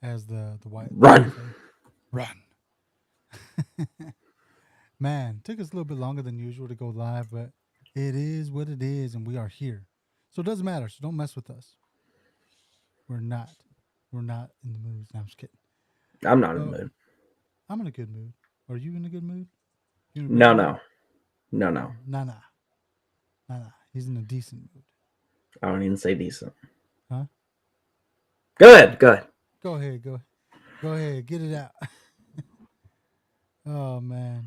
as the white Run. run. Man, took us a little bit longer than usual to go live, but it is what it is, and we are here. So it doesn't matter. So don't mess with us. We're not. We're not in the mood. No, I'm just kidding. I'm not in the So mood. I'm in a good mood. Are you in a good mood? You in a great No, mood? no, no, Oh, no. nah, nah, nah, nah. He's in a decent mood, I don't even say decent. huh? Go ahead. Go ahead. Go ahead, go ahead, get it out. Oh man.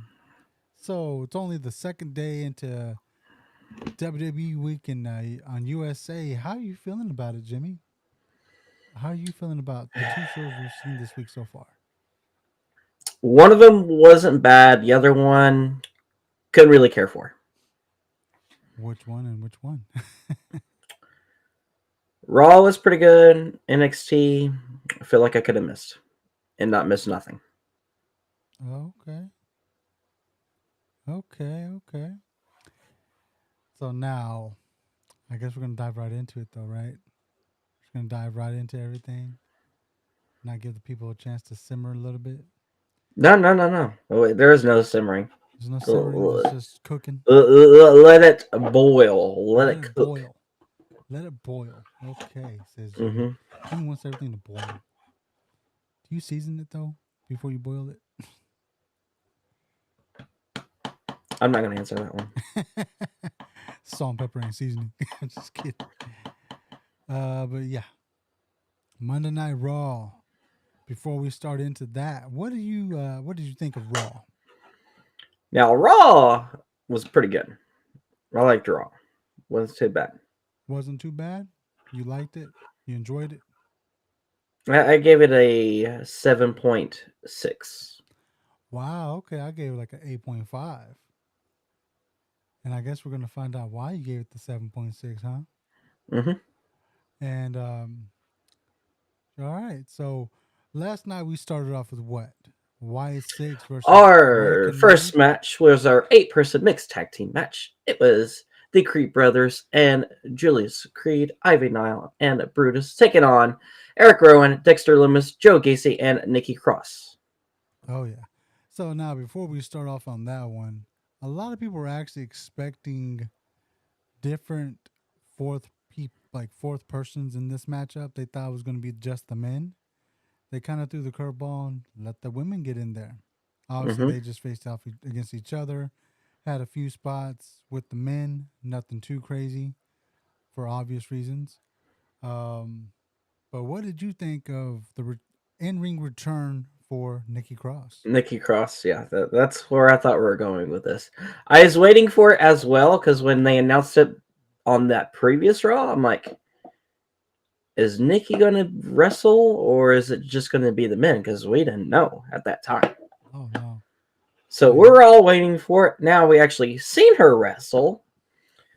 So it's only the second day into WWE week on USA. How are you feeling about it, Jimmy? How are you feeling about the two shows we've seen this week so far? One of them wasn't bad. The other one couldn't really care for. Which one and which one? Raw was pretty good. NXT, I feel like I could have missed and not missed nothing. Okay, okay. So now, I guess we're gonna dive right into it, though, right? We're gonna dive right into everything, not give the people a chance to simmer a little bit. No, no, no, no. Oh, wait, there is no simmering. There's no simmering. It's just cooking. Let it boil. Let Let it it cook. boil. Let it boil. Okay, says Jimmy. Hmm. Jimmy wants everything to boil. Do you season it though before you boil I'm not gonna answer that one. it? Salt, pepper, and seasoning. I'm just kidding. But yeah, Monday Night Raw. Before we start into that, what did you think of Raw? Now, Raw was pretty good. I liked Raw. Wasn't too bad. Wasn't too bad. You liked it. You enjoyed it. I gave it a 7.6. Wow. Okay, I gave it like an 8.5, and I guess we're gonna find out why you gave it the 7.6, huh? Hmm. And all right. So last night we started off with what? Y6 versus Our American first Made. match was our 8-person mixed tag team match. It was the Creed brothers and Julius Creed, Ivy Nile, and Brutus taking on Eric Rowan, Dexter Lumis, Joe Gacy, and Nikki Cross. Oh yeah. So now before we start off on that one, a lot of people were actually expecting different fourth persons in this matchup. They thought it was going to be just the men. They kind of threw the curveball and let the women get in there. Obviously, Hmm. they just faced off against each other. Had a few spots with the men, nothing too crazy for obvious reasons. Um, but what did you think of the in-ring return for Nikki Cross? Nikki Cross, yeah, that's where I thought we were going with this. I was waiting for it as well because when they announced it on that previous Raw, I'm like, is Nikki going to wrestle or is it just going to be the men? Because we didn't know at that time. Oh no, So yeah, we're all waiting for it. Now we actually seen her wrestle.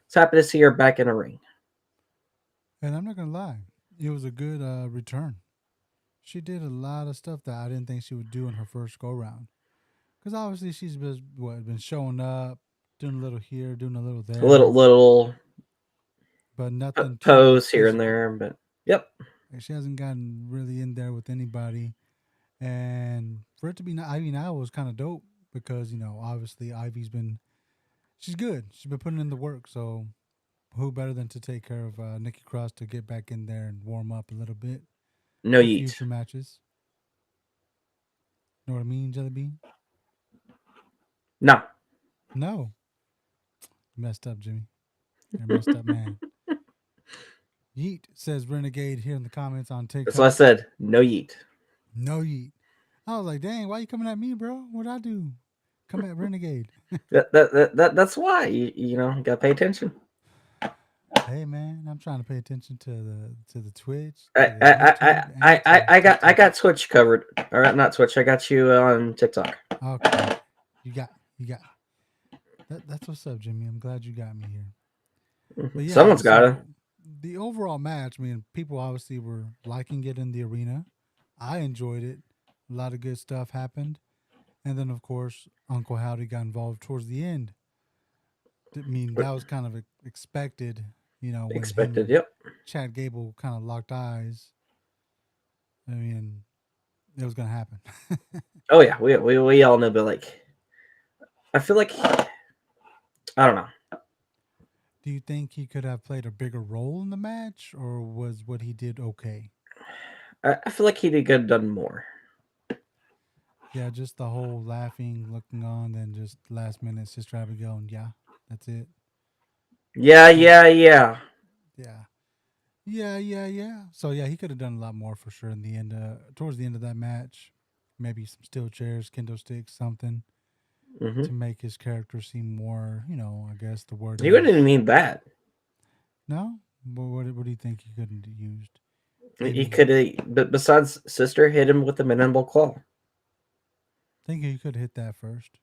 It's happy to see her back in a ring. and I'm not gonna lie, it was a good return. She did a lot of stuff that I didn't think she would do in her first go round. Because obviously been showing up, doing a little here, doing a little A little there, little but nothing too pose here and physical. there, but yep, Like she hasn't gotten really in there with anybody. And for it to be Ivy now was kind of dope because obviously Ivy's been she's good. She's been putting in the work. So who better than to take care of Nikki Cross to get back in there and warm up a little bit no for yeet. future matches? Know what I mean, Jelly Bean? No, No, you messed up, Jimmy. You're a messed up man. Yeet says Renegade here in the comments on that's what I TikTok. said. No yeet. No Yeet. I was like, dang, why you coming at me, bro? What'd I do? Come at Renegade. That's why you gotta pay attention. Hey man, I'm trying to pay attention to the Twitch, I to the I YouTube, I and to I the I got I TikTok. got Twitch covered. All right, not Twitch. I got you on TikTok. Okay. You got me. That's what's up, Jimmy. I'm glad you got me here. But yeah, Someone's got it. so the overall match, I mean, people obviously were liking it in the arena. I enjoyed it. A lot of good stuff happened. And then, of course, Uncle Howdy got involved towards the end. I mean, that was kind of expected, when him Expected. and Yep. Chad Gable kind of locked eyes. I mean, it was gonna happen. Oh yeah, we all know, but like I feel like I don't know. Do you think he could have played a bigger role in the match, or was what he did okay? I feel like he could have done more. Yeah, just the whole laughing, looking on, then just last minute Sister Abigail, and yeah, that's it. Yeah, Like, yeah, yeah. yeah, yeah. So yeah, he could have done a lot more for sure in the end. Towards the end of that match, maybe some steel chairs, kendo sticks, something Hmm. to make his character seem more. I guess the word He wouldn't even is need that. no. What do you think he could have used? He Maybe could have, but besides sister, hit him with the mandible claw. think he could have hit that first,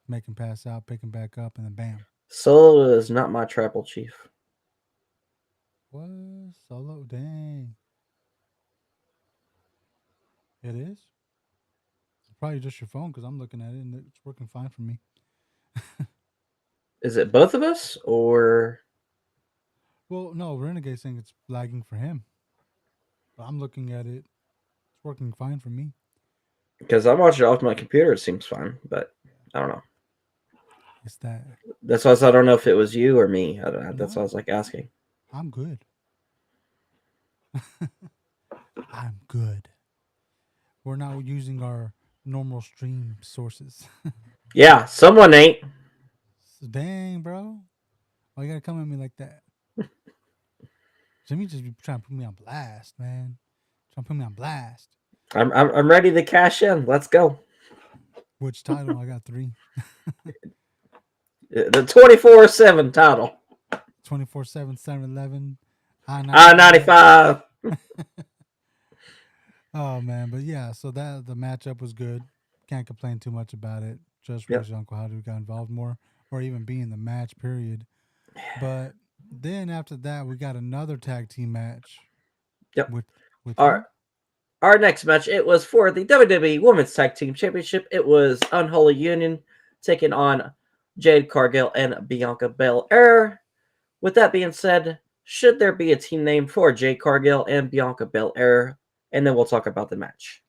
make him pass out, pick him back up, and then bam. Solo is not my tribal chief. What solo? Dang, it is. It's probably just your phone because I'm looking at it and it's working fine for me. Is it both of us or Well, no, Renegade's saying it's lagging for him, but I'm looking at it. It's working fine for me. because I'm watching it off my computer? It seems fine, but Yeah, I don't know. it's that. That's why I don't know if it was you or me. I don't know. That's why I No, was like asking. I'm good. I'm good. We're not using our normal stream sources. Yeah, someone ain't. So, dang, bro. Why you gotta come at me like that? Jimmy just be trying to put me on blast, man. Trying to put me on blast. I'm ready to cash in. Let's go. Which title? I got three. The 24/7 title. 24/7, 7-Eleven, I I 95. 95. Oh man, but yeah, so that the matchup was good. Can't complain too much about it. Just Yep. wish Uncle Hadu got involved more, or even be in the match. Period. But then after that, we got another tag team match Yep. with Our who? our next match, it was for the WWE Women's Tag Team Championship. It was Unholy Union taking on Jade Cargill and Bianca Belair. With that being said, should there be a team name for Jade Cargill and Bianca Belair? And then we'll talk about the match.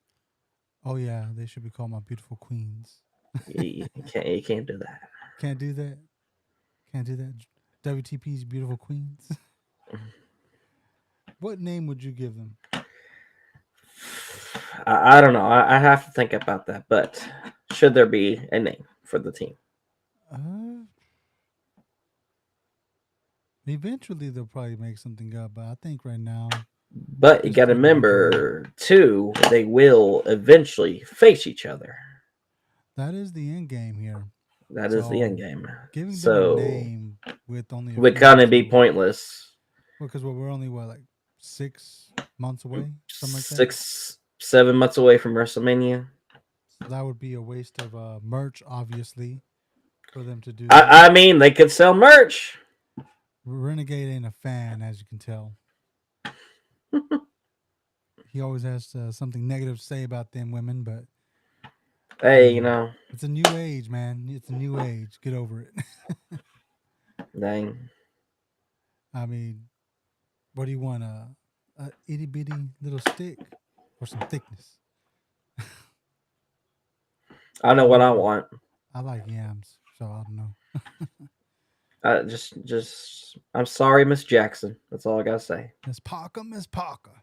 Oh yeah, they should be called my beautiful queens. You can't do that. Can't do that. Can't do that. WTP's beautiful queens. What name would you give them? I don't know. I have to think about that. But should there be a name for the team? Uh, Eventually they'll probably make something up, but I think right now But you just got to keep it okay. remember, too, they will eventually face each other. That is the end game here. That is the end So game. giving them a So name with only a would few kind months of be to pointless. because we're only what like 6 months away, something like that. 6, 7 months away from WrestleMania. So that would be a waste of merch, obviously, for them to do that. I mean, they could sell merch. Renegade ain't a fan, as you can tell. He always has something negative to say about them women, but I Hey, mean, you know, it's a new age, man. It's a new age. Get over it. dang. I mean, what do you want? A itty bitty little stick or some thickness? I know What do what you I want? want. I like yams, so I don't know. I'm sorry, Miss Jackson. That's all I gotta say. Miss Parker, Miss Parker.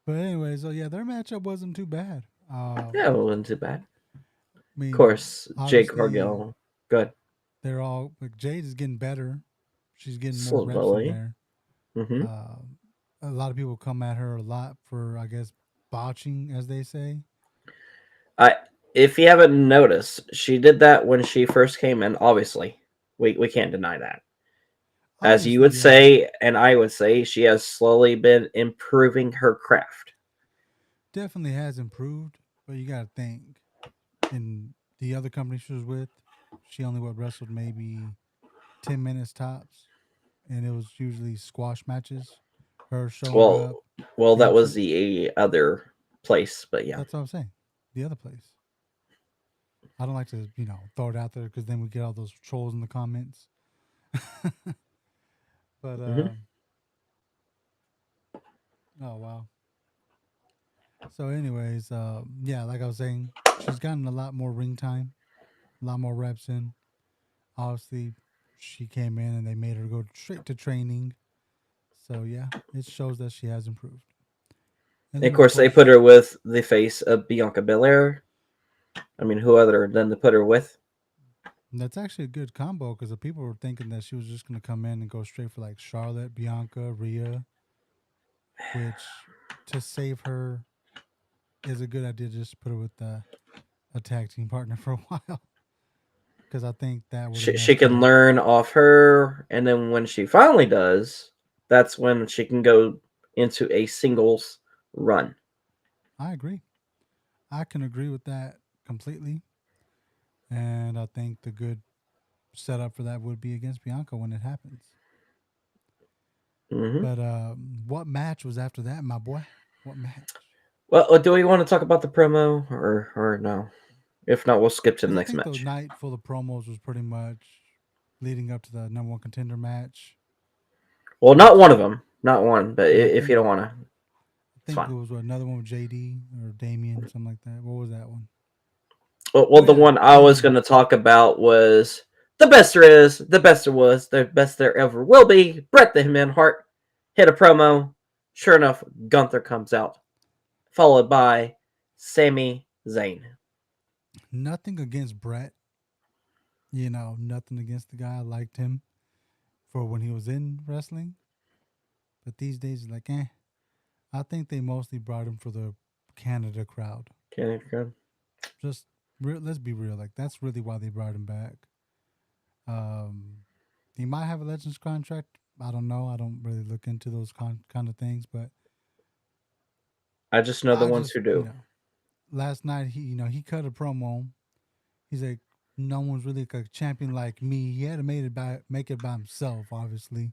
But anyway, so yeah, their matchup wasn't too bad. Yeah, it wasn't too bad. I Of mean, course, Jake obviously Cargill. Good. they're all like Jade is getting better. She's getting more reps in Slowly. there. Hmm. Uh, a lot of people come at her a lot for, I guess, botching, as they say. I if you haven't noticed, she did that when she first came in. Obviously, we can't deny that. As you Obviously, would yeah, say, and I would say, she has slowly been improving her craft. definitely has improved. But you got to think, in the other company she was with, she only what wrestled maybe 10 minutes tops, and it was usually squash matches. Her showing Well, up, that being was too. the other place, but yeah. That's what I'm saying. The other place. I don't like to, throw it out there because then we get all those trolls in the comments. but Hmm. Oh wow. So, anyways, yeah, like I was saying, she's gotten a lot more ring time, a lot more reps in. Obviously, she came in and they made her go straight to training. So yeah, it shows that she has improved. And And then of of course, they put course, her with the face of Bianca Belair. I mean, who other than to put her with? that's actually a good combo because the people were thinking that she was just gonna come in and go straight for like Charlotte, Bianca, Rhea, which to save her is a good idea. Just to put her with a tag team partner for a while because I think that would have She messed her can up. learn off her, and then when she finally does, that's when she can go into a singles run. I agree. I can agree with that completely, and I think the good setup for that would be against Bianca when it happens. Hmm. But what match was after that, my boy? What match? Well, do we want to talk about the promo or no? If not, we'll skip to the Because I next think the match. night full of promos was pretty much leading up to the number one contender match, Well, not one which of them, not one. But I if you don't want to, I it's think fine. it was another one with JD or Damien, something like that. What was that one? Well, Oh the yeah, one I was Damien. going to talk about was the best there is, the best there was, the best there ever will be. Bret the Hitman Hart hit a promo. Sure enough, Gunther comes out, followed by Sami Zayn. Nothing against Brett. Nothing against the guy. I liked him for when he was in wrestling, but these days, like, eh. I think they mostly brought him for the Canada crowd. Okay, good. Just let's be real. Like that's really why they brought him back. Um, he might have a Legends contract. I don't know. I don't really look into those kind of things, but I just know the I ones just who do. last night he cut a promo. He's like, no one's really like a champion like me. He had to make it by himself. Obviously,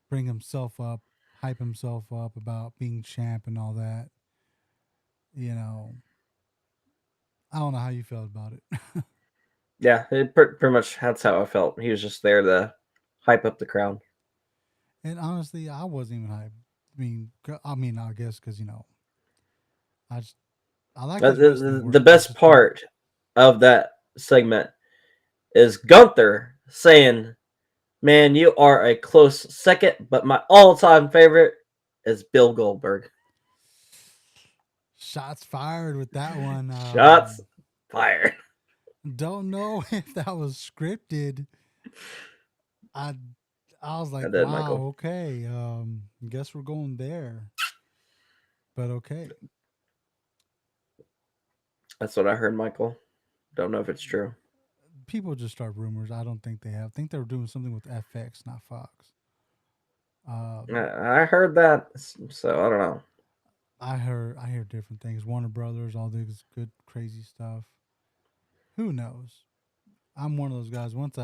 bring himself up, hype himself up about being champ and all that. You know, I don't know how you felt about it. Yeah, pretty much that's how I felt. He was just there to hype up the crowd. And honestly, I wasn't even hyped. I guess because I just I like his wrestling The work. I best just don't. part of that segment is Gunther saying, "Man, you are a close second, but my all-time favorite is Bill Goldberg." Shots fired with that one. Shots fired. Don't know if that was scripted. I I was I like, did, Michael. wow, okay. Guess we're going there. But okay. That's what I heard, Michael. Don't know if it's true. People just start rumors. I don't think they have. I think they were doing something with FX, not Fox. Um, I heard that, so I don't know. I hear different things. Warner Brothers, all this good crazy stuff. Who knows? I'm one of those guys. Once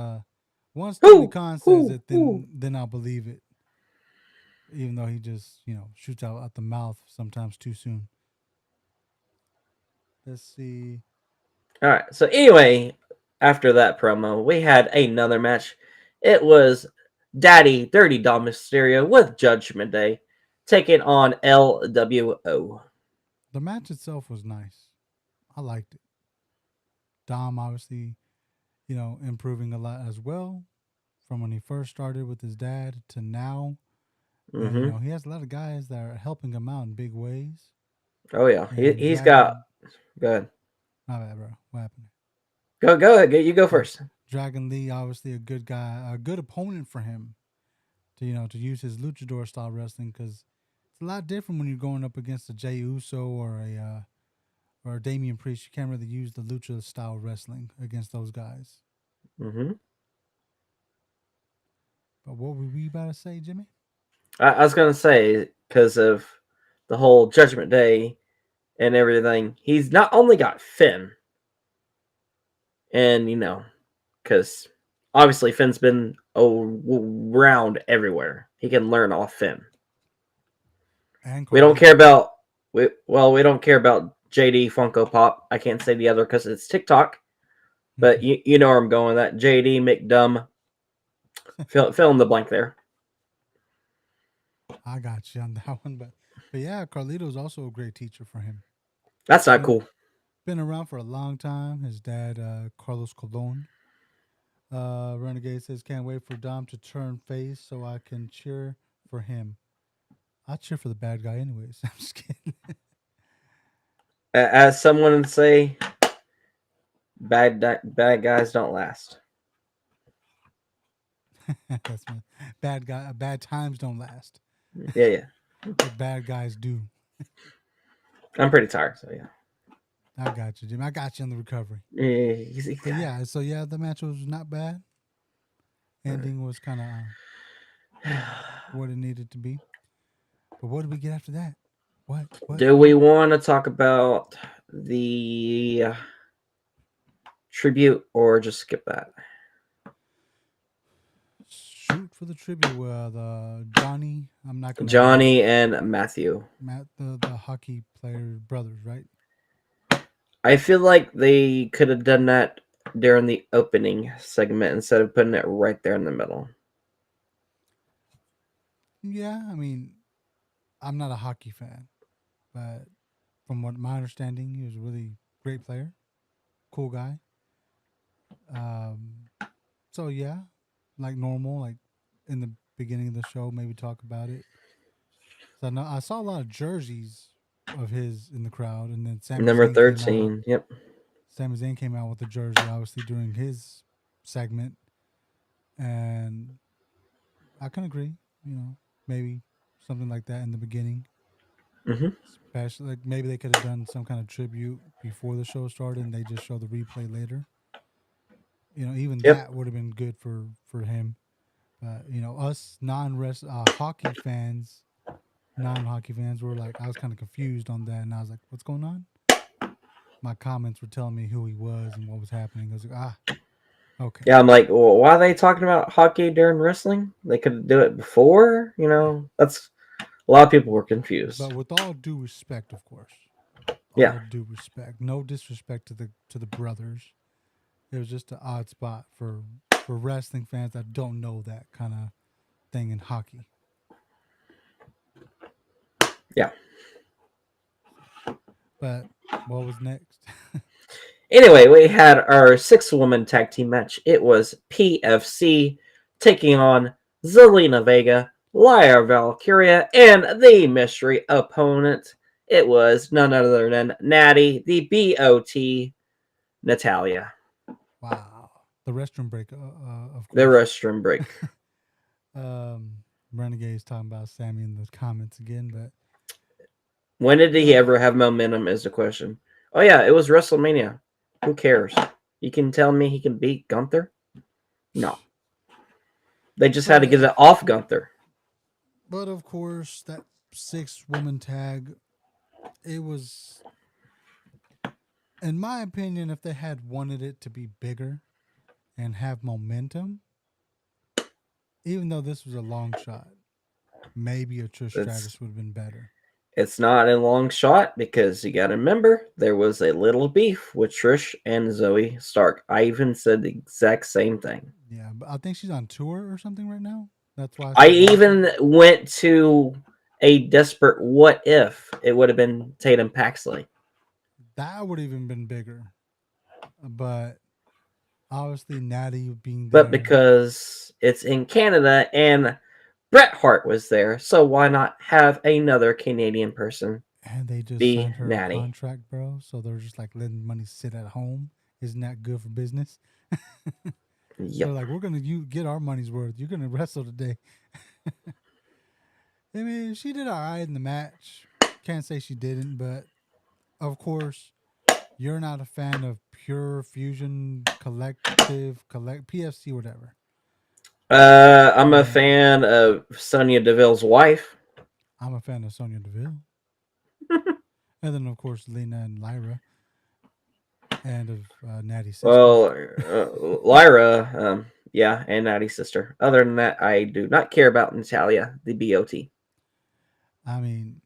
Tony Who? Khan says Who? it, Who? then I'll believe it. Even though he just shoots out at the mouth sometimes too soon. Let's see. All right. So anyway, after that promo, we had another match. It was Daddy Dirty Dom Mysterio with Judgment Day taking on LWO. The match itself was nice. I liked it. Dom obviously, improving a lot as well from when he first started with his dad to now. And Mm-hmm. he has a lot of guys that are helping him out in big ways. Oh yeah, And he's got. Dragon, Go ahead. my bad, bro. What happened? Go ahead. You go Oh, first. Dragon Lee, obviously a good guy, a good opponent for him to to use his luchador style wrestling because it's a lot different when you're going up against a Jay Uso or a Damian Priest. You can't really use the lucha style wrestling against those guys. Mm-hmm. But what were we about to say, Jimmy? I was gonna say because of the whole Judgment Day and everything, he's not only got Finn, and because obviously Finn's been around everywhere. He can learn off Finn. And We don't Cody. care about we don't care about JD Funko Pop. I can't say the other because it's TikTok, but you know where I'm going with that. JD McDumb. Fill in the blank there. I got you on that one, but yeah, Carlito's also a great teacher for him. That's not Been cool. been around for a long time. His dad, Carlos Colon. Renegade says, "Can't wait for Dom to turn face so I can cheer for him." I cheer for the bad guy anyways. I'm just kidding. As someone would say, bad guys don't last. That's my bad guy. Bad times don't last, Yeah, yeah. but bad guys do. I'm pretty tired, so yeah. I got you, Jim. I got you on the recovery. Yeah, But yeah, so yeah, the match was not bad. Ending was kind of what it needed to be. But what did we get after that? What? What? Do we What? want to talk about the tribute or just skip that? Shoot for the tribute with Johnny. I'm not gonna Johnny and Matthew. Matt the hockey player brothers, right? I feel like they could have done that during the opening segment instead of putting it right there in the middle. Yeah, I mean, I'm not a hockey fan, but from what my understanding, he was a really great player, cool guy. Um, so yeah, like normal, like in the beginning of the show, maybe talk about it. So I saw a lot of jerseys of his in the crowd, and then Sami Number Zayn came out. 13. Yep. Sami Zayn came out with a jersey, obviously during his segment, and I can agree. You know, maybe something like that in the beginning. Hmm. Especially, like maybe they could have done some kind of tribute before the show started, and they just show the replay later. You know, even Yep. that would have been good for him. But you know, us hockey fans, non-hockey fans, were like, I was kind of confused on that, and I was like, "What's going on?" My comments were telling me who he was and what was happening. I was like, "Ah, okay." Yeah, I'm like, well, why are they talking about hockey during wrestling? They could do it before. Yeah. That's a lot of people were confused. But with all due respect, of course, Yeah. all due respect, no disrespect to the brothers. It was just an odd spot for wrestling fans that don't know that kind of thing in hockey. Yeah. But what was next? Anyway, we had our 6 woman tag team match. It was PFC taking on Zelina Vega, Lyra Valkyria, and the mystery opponent. It was none other than Natty, the BOT, Natalia, Wow, the restroom break, of the course. restroom break. Renegade's talking about Sammy in the comments again, but When did he uh, ever have momentum? Is the question. Oh, yeah, it was WrestleMania. Who cares? You can tell me he can beat Gunther? No. They just had to but get it off Gunther. but of course that 6 woman tag, it was, in my opinion, if they had wanted it to be bigger and have momentum, even though this was a long shot, maybe a Trish It's Stratus would have been better. It's not a long shot because you got to remember there was a little beef with Trish and Zoe Stark. I even said the exact same thing. Yeah, but I think she's on tour or something right now. That's why I I stopped watching. even went to a desperate what if it would have been Tatum Paxley. That would have even been bigger. But obviously, Natty being But there, because it's in Canada and Bret Hart was there, so why not have another Canadian person and they just be signed her a Natty? contract, bro. So they're just like letting money sit at home. Isn't that good for business? They're Yep. like, we're gonna get our money's worth. You're gonna wrestle today. I mean, she did all right in the match. Can't say she didn't, but of course, you're not a fan of Pure Fusion Collect PFC, whatever. I'm a And fan of Sonya Deville's wife. I'm a fan of Sonya Deville. And then, of course, Lena and Lyra, and of Natty's sister. Well, Lyra, yeah, and Natty's sister. Other than that, I do not care about Natalia, the BOT. I mean,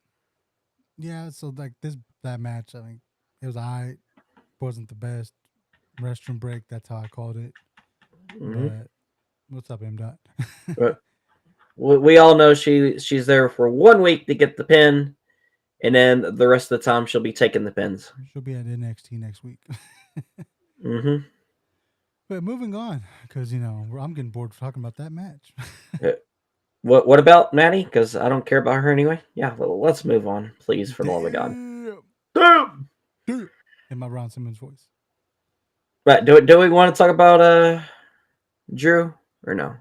yeah, so like that match, I mean, it was alright. Wasn't the best. Restroom break, that's how I called it. Mm-hmm. But what's up, M. Dot? But we all know she's there for 1 week to get the pin, and then the rest of the time she'll be taking the pins. She'll be at NXT next week. Mm-hmm. But moving on, because I'm getting bored of talking about that match. What about Maddie? Because I don't care about her anyway. Yeah, let's move on, please, for the love of God. Damn, Damn. damn. In my Ron Simmons voice. But do we want to talk about Drew or no?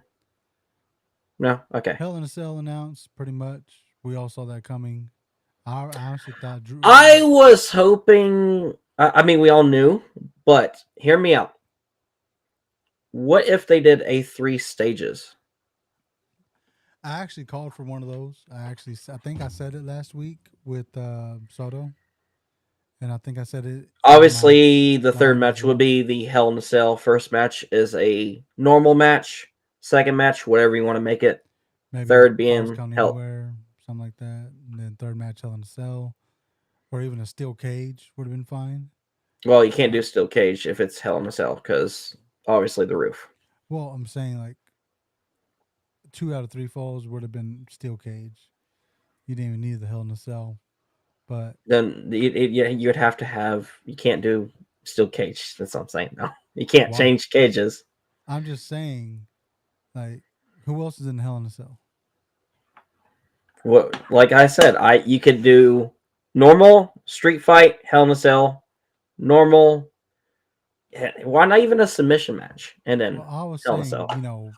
No. Okay. Hell in a Cell announced pretty much. We all saw that coming. I honestly thought Drew. I was hoping. I mean, we all knew, but hear me out. What if they did a 3 stages? I actually called for one of those. I think I said it last week with Soto, and I think I said it on my Obviously, the third live as match would well. be the Hell in a Cell. First match is a normal match. Second match, whatever you want to make it. Maybe Third Falls being Count Hell. Anywhere, something like that. And then third match Hell in a Cell, or even a steel cage would have been fine. Well, you can't Uh, do Steel Cage if it's Hell in a Cell because obviously the roof. well, I'm saying like 2 out of 3 falls would have been steel cage. You didn't even need the Hell in a Cell, but Then you would have to have. You can't do Steel Cage. That's what I'm saying. No, you can't why? change cages. I'm just saying, like, who else is in Hell in a Cell? What, like I said, you could do normal street fight, Hell in a Cell, normal. Why not even a submission match and Well, then I was Hell in a Cell? saying,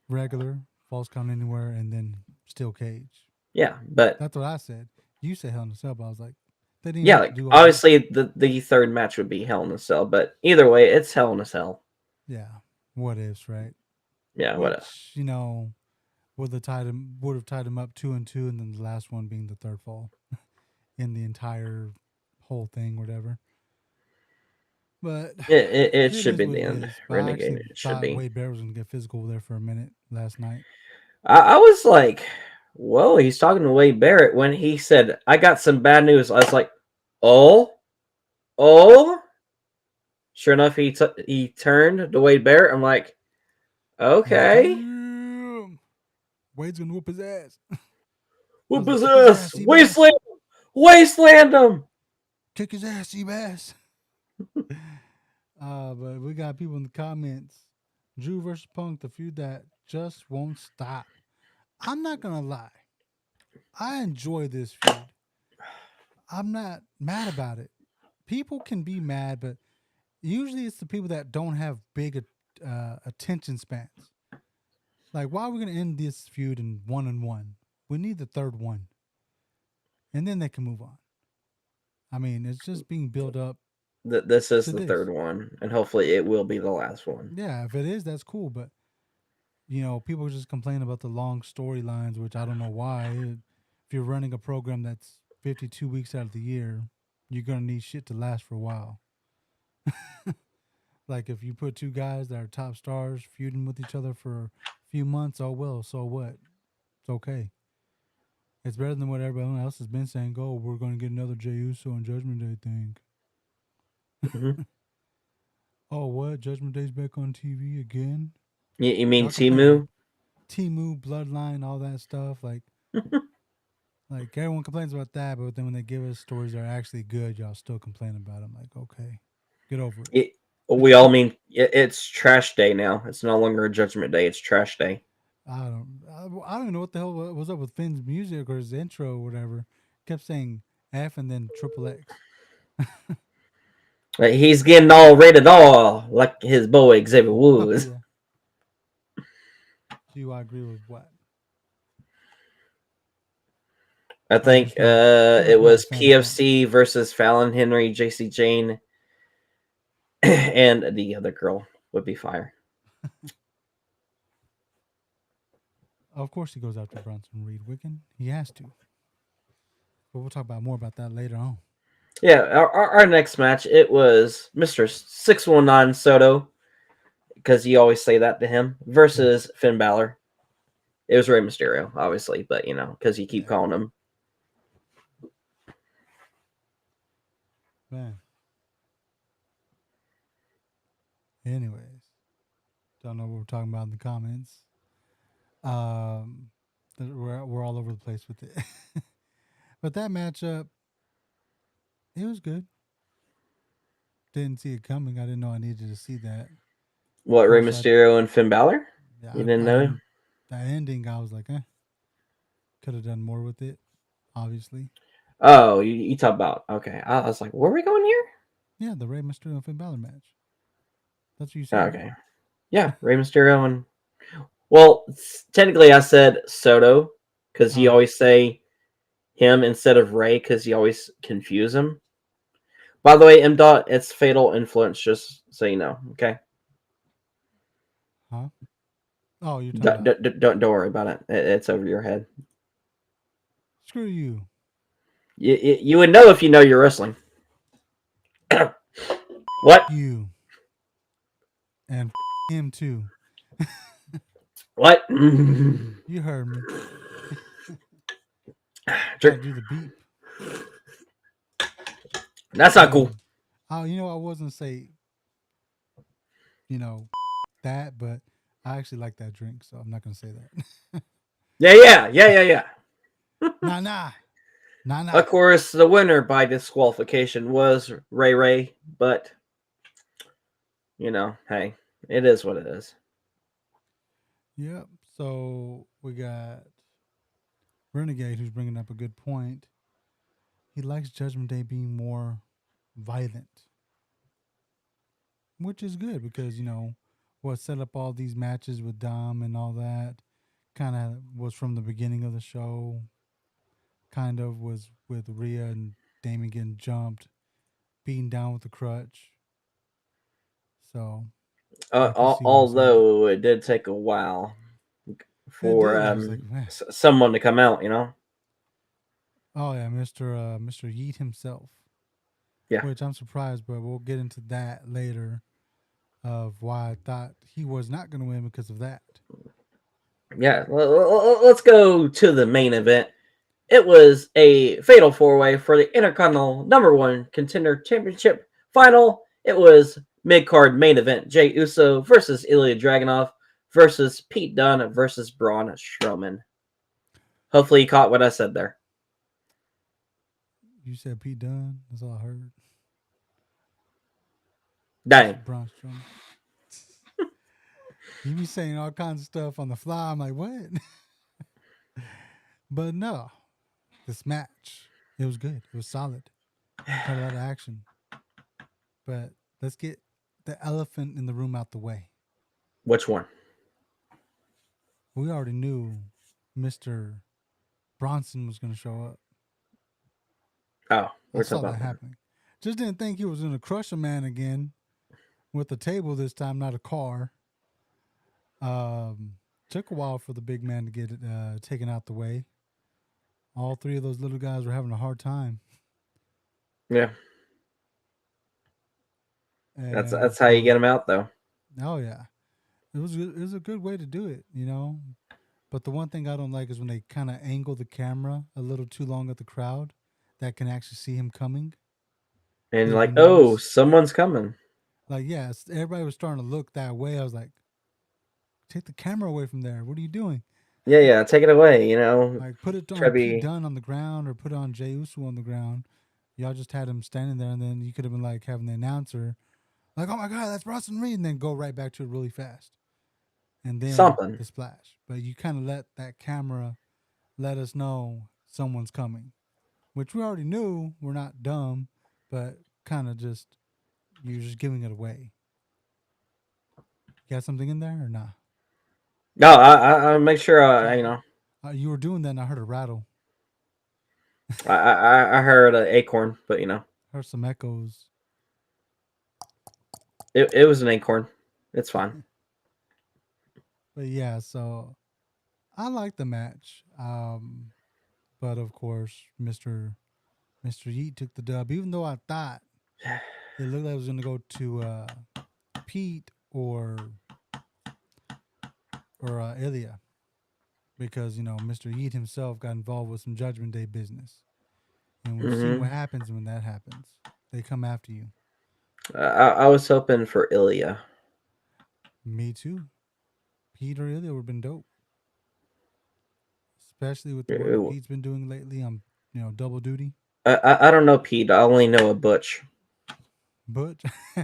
regular Falls Count Anywhere and then steel cage. Yeah, but That's what I said. You said Hell in a Cell, but I was like, they didn't even yeah, have to like do all that. obviously the third match would be Hell in a Cell, but either way, it's Hell in a Cell. Yeah, what ifs, right? Yeah, whatever. Which would have tied him up 2-2, and then the last one being the third fall in the entire whole thing, whatever. But It it should is be what the it end. is. But I Renegade. actually It should thought be. Wade Bear was gonna get physical there for a minute last night. I was like, whoa, he's talking to Wade Barrett when he said, I got some bad news. I was like, oh, oh. Sure enough, he turned to Wade Barrett. I'm like, Like, okay. damn, Wade's gonna whoop his ass. I Whoop was like, his kick his ass. ass, Seabass. Wasteland. Wasteland him. Kick his ass, Seabass. But we got people in the comments. Drew versus Punk, the feud that just won't stop. I'm not gonna lie. I enjoy this feud. I'm not mad about it. People can be mad, but usually it's the people that don't have big attention spans. Like, why are we gonna end this feud in 1-1? We need the third one, and then they can move on. I mean, it's just being built up This is to the third this. one, and hopefully it will be the last one. Yeah, if it is, that's cool. But people just complain about the long storylines, which I don't know why. If you're running a program that's 52 weeks out of the year, you're gonna need shit to last for a while. Like if you put two guys that are top stars feuding with each other for a few months, oh well, so what? It's okay. It's better than what everyone else has been saying. Oh, we're going to get another Jey Uso and Judgment Day thing. Hmm. Oh, what? Judgment Day's back on TV again? You mean Y'all complain. Timu? Timu, Bloodline, all that stuff. Like everyone complains about that, but then when they give us stories that are actually good, y'all still complain about them. Like, okay, get over it. It, we all mean it's trash day now. It's no longer a Judgment Day. It's trash day. I don't even know what the hell was up with Finn's music or his intro or whatever. Kept saying F and then triple X. Like, he's getting all rated R like his boy Xavier Oh Woods. yeah. Do I agree with what? I Or think you're it just not a was fan of Finn. PFC versus Fallon Henry, JC Jane, and the other girl would be fire. Of course he goes after Bronson Reed Wicken. He has to. But we'll talk about more about that later on. Yeah, our next match, it was Mr. 619 Soto, because you always say that to him, Yeah. versus Finn Balor. It was Rey Mysterio, obviously, but because you keep Yeah. calling him. Man. Anyways. Don't know what we're talking about in the comments. Um, we're all over the place with it. But that matchup, it was good. Didn't see it coming. I didn't know I needed to see that. Of What, Rey course, Mysterio and Finn Balor? You didn't I know? didn't. That ending, I was like, could have done more with it. Obviously, Oh, you talk about, okay. I was like, where are we going here? yeah, the Rey Mysterio and Finn Balor match. That's what you Oh, said, right? okay. Yeah, Rey Mysterio and, well, technically I said Soto because you Oh, always say him instead of Ray because you always confuse him. By the way, M. Dot, it's fatal influence, just so you know. Okay, huh? Oh, you're talking about don't worry about it. It's over your head. screw you, You would know if you know you're wrestling. What? you, and him too. What? You heard me. Got Drink. to do the beep. That's not cool. Um, oh, I wasn't say you know that, but I actually like that drink, so I'm not gonna say that. Yeah. Nah, nah, nah, nah. Of course, the winner by disqualification was Ray Ray, but hey, it is what it is. Yep. So we got Renegade, who's bringing up a good point. He likes Judgment Day being more violent, which is good because what set up all these matches with Dom and all that kind of was from the beginning of the show. Kind of was with Rhea and Damon getting jumped, beaten down with the crutch. So I can see why some of it. Although it did take a while It for did. I was like, someone to come out. oh yeah, Mr. Yeet himself, Yeah, which I'm surprised, but we'll get into that later of why I thought he was not going to win because of that. yeah. Let's go to the main event. It was a fatal four way for the Intercontinental Number One Contender Championship final. It was mid card main event: Jay Uso versus Ilya Dragunov versus Pete Dunne versus Braun Strowman. Hopefully, you caught what I said there. You said Pete Dunne. That's all I heard. Versus Dang. Braun Strowman. You be saying all kinds of stuff on the fly. I'm like, what? But no, this match, it was good. It was solid. Had a lot of action. But let's get the elephant in the room out the way. Which one? We already knew Mr. Bronson was going to show up. Oh, I we're saw talking that about that. happening. Just didn't think he was going to crush a man again with a table this time, not a car. Um, Took a while for the big man to get it taken out the way. All three of those little guys were having a hard time, Yeah, and that's how you get so them out, though. oh yeah, it was a good way to do it. But the one thing I don't like is when they kind of angle the camera a little too long at the crowd, that can actually see him coming. And Did you like, oh, notice? someone's coming. Like, yes, everybody was starting to look that way. I was like, take the camera away from there. What are you doing? Yeah. Take it away. Like, put it Try on to Pete be. Dunne on the ground or put it on Jey Uso on the ground. Y'all just had him standing there, and then you could have been like having the announcer, like, oh my God, that's Bronson Reed, and then go right back to it really fast. And then Something. the splash. But you kind of let that camera let us know someone's coming, which we already knew. We're not dumb, but kind of just, you're just giving it away. You got something in there or not? No, I make sure. So you were doing that, and I heard a rattle. I heard an acorn, but Heard some echoes. it was an acorn. It's fine. But yeah, so I like the match. But of course, Mr. Yeet took the dub, even though I thought it looked like it was going to go to Pete or Ilya because Mr. Yeet himself got involved with some Judgment Day business, and we've seen what Hmm. happens when that happens. They come after you. I was hoping for Ilya. Me too. Pete or Ilya would have been dope. especially with the work that Pete's been doing lately on double duty. I don't know Pete. I only know a Butch. But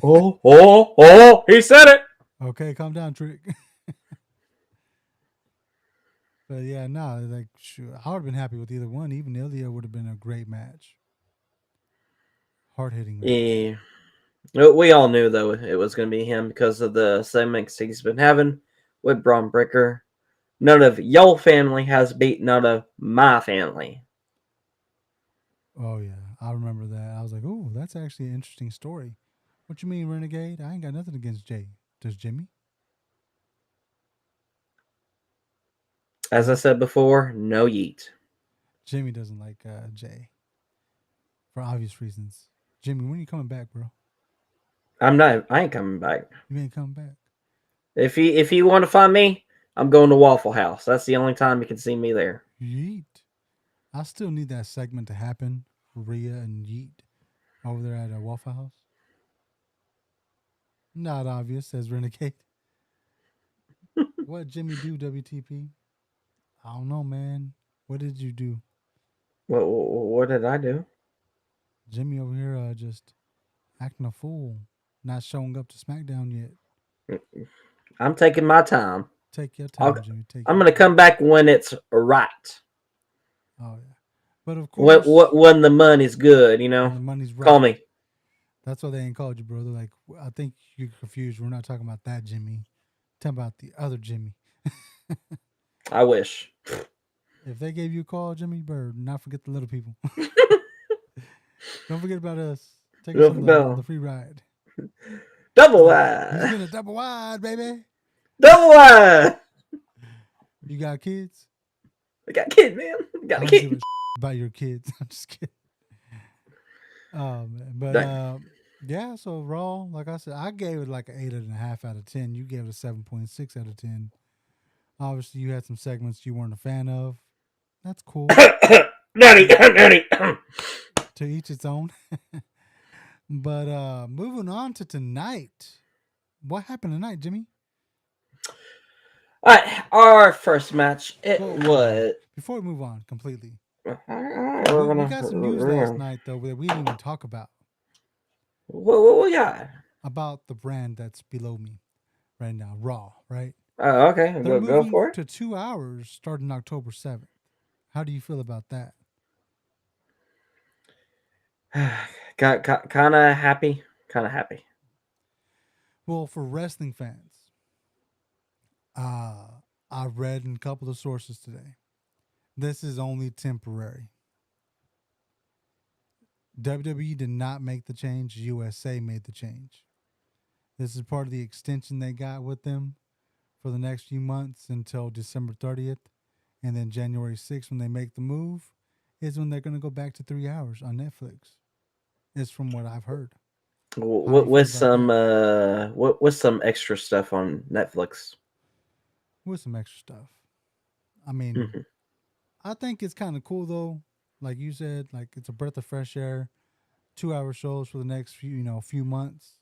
Oh! He said it. okay, calm down, Trick. But yeah, no, like sure, I would have been happy with either one. Even Ilya would have been a great match, hard hitting match. Yeah. We all knew though it was going to be him because of the segments he's been having with Braun Breaker. None of your family has beat none of my family. Oh yeah, I remember that. I was like, "Oh, that's actually an interesting story." What you mean, Renegade? I ain't got nothing against Jay. Does Jimmy? As I Huh? said before, no yeet. Jimmy doesn't like Jay for obvious reasons. Jimmy, when are you coming back, bro? I'm not. I ain't coming back. You ain't coming back. If you want to find me, I'm going to Waffle House. That's the only time you can see me there. Yeet. I still need that segment to happen. Rhea and Yeet over there at a Waffle House. Not obvious, says Renegade. What Jimmy do, WTP? I don't know, man. What did you do? What did I do? Jimmy over here just acting a fool, not showing up to SmackDown yet. I'm taking my time. Take your I'll, time, Jimmy. Take I'm your going to time. come back when it's right. Oh yeah, but of When, course, when the money's good, when the money's Call right, me. that's why they ain't called you, bro. They're like, I think you're confused. We're not talking about that Jimmy. We're talking about the other Jimmy. I wish. If they gave you a call, Jimmy Bird, not forget the little people. Don't forget about us. Take us on the No. free ride. Double He's wide. gonna double wide, baby. Double wide. You got kids? I got a kid, man. I I got a don't give a kid. about your kids. I'm just kidding. Oh man, but Dang. yeah. So Raw, like I said, I gave it like an 8.5 out of 10. You gave it a 7.6 out of 10. Obviously, you had some segments you weren't a fan of. That's cool. Nanny, To nanny. to each its own. But moving on to tonight. What happened tonight, Jimmy? All right, our first match. It Whoa. was. Before we move on completely, We're we gonna. got some news last night though that we didn't even talk What we got? about the brand that's below me right now, Raw. Right? Okay, They're go moving for to 2 hours starting October 7th. How do you feel about that? it. Kind of happy. Kind of happy. Well, for wrestling fans, I read in a couple of sources today. This is only temporary. WWE did not make the change. USA made the change. This is part of the extension they got with them for the next few months until December 30th. And then January 6th, when they make the move, is when they're going to go back to 3 hours on Netflix. It's from what I've heard. How do you feel With about some that? with some extra stuff on Netflix. With some extra stuff. I mean, Mhm. I think it's kind of cool though. Like you said, like it's a breath of fresh air. 2 hour shows for the next few months,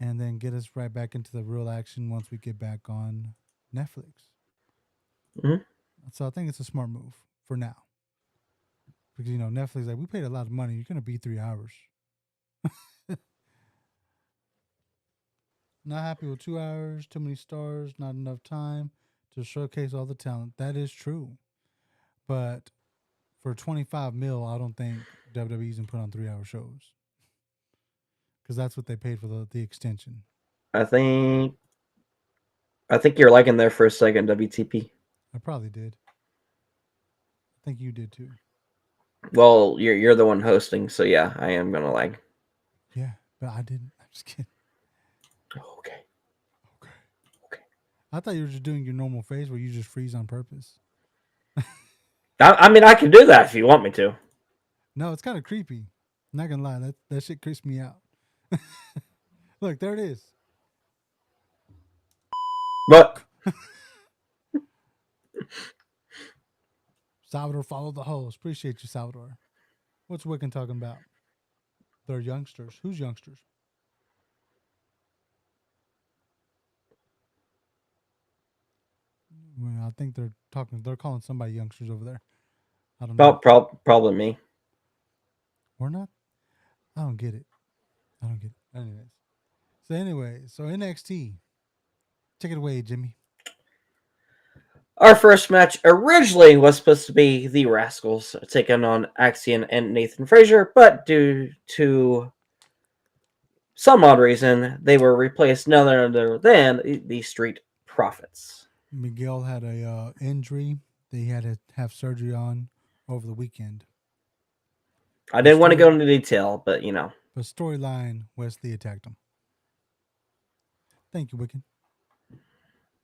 and then get us right back into the real action once we get back on Netflix. Mhm. So I think it's a smart move for now because Netflix like we paid a lot of money. You're gonna be 3 hours. Not happy with 2 hours. Too many stars. Not enough time to showcase all the talent. That is true, but for 25 mil, I don't think WWE's gonna put on 3 hour shows because that's what they paid for the extension. I think you're liking there for a second, WTP. I probably did. I think you did too. Well, you're the one hosting, so yeah, I am gonna like. Yeah, but I didn't. I'm just kidding. Okay, Okay. okay. I thought you were just doing your normal face where you just freeze on purpose. I mean, I can do that if you want me to. No, it's kind of creepy. Not gonna lie, that shit creeps me out. Look, there it is. But Salvador followed the host. Appreciate you, Salvador. What's Wiccan talking about? They're youngsters. Who's youngsters? Well, I think they're talking. They're calling somebody youngsters over there. I don't know. Probably me. We're not. I don't get it. I don't get it. So NXT. Take it away, Jimmy. Our first match originally was supposed to be the Rascals taking on Axiom and Nathan Frazier, but due to some odd reason, they were replaced none other than the Street Profits. Miguel had a injury that he had to have surgery on over the weekend. I But didn't want to story, go into detail, but but storyline, Wesley attacked him. Thank you, Wiccan.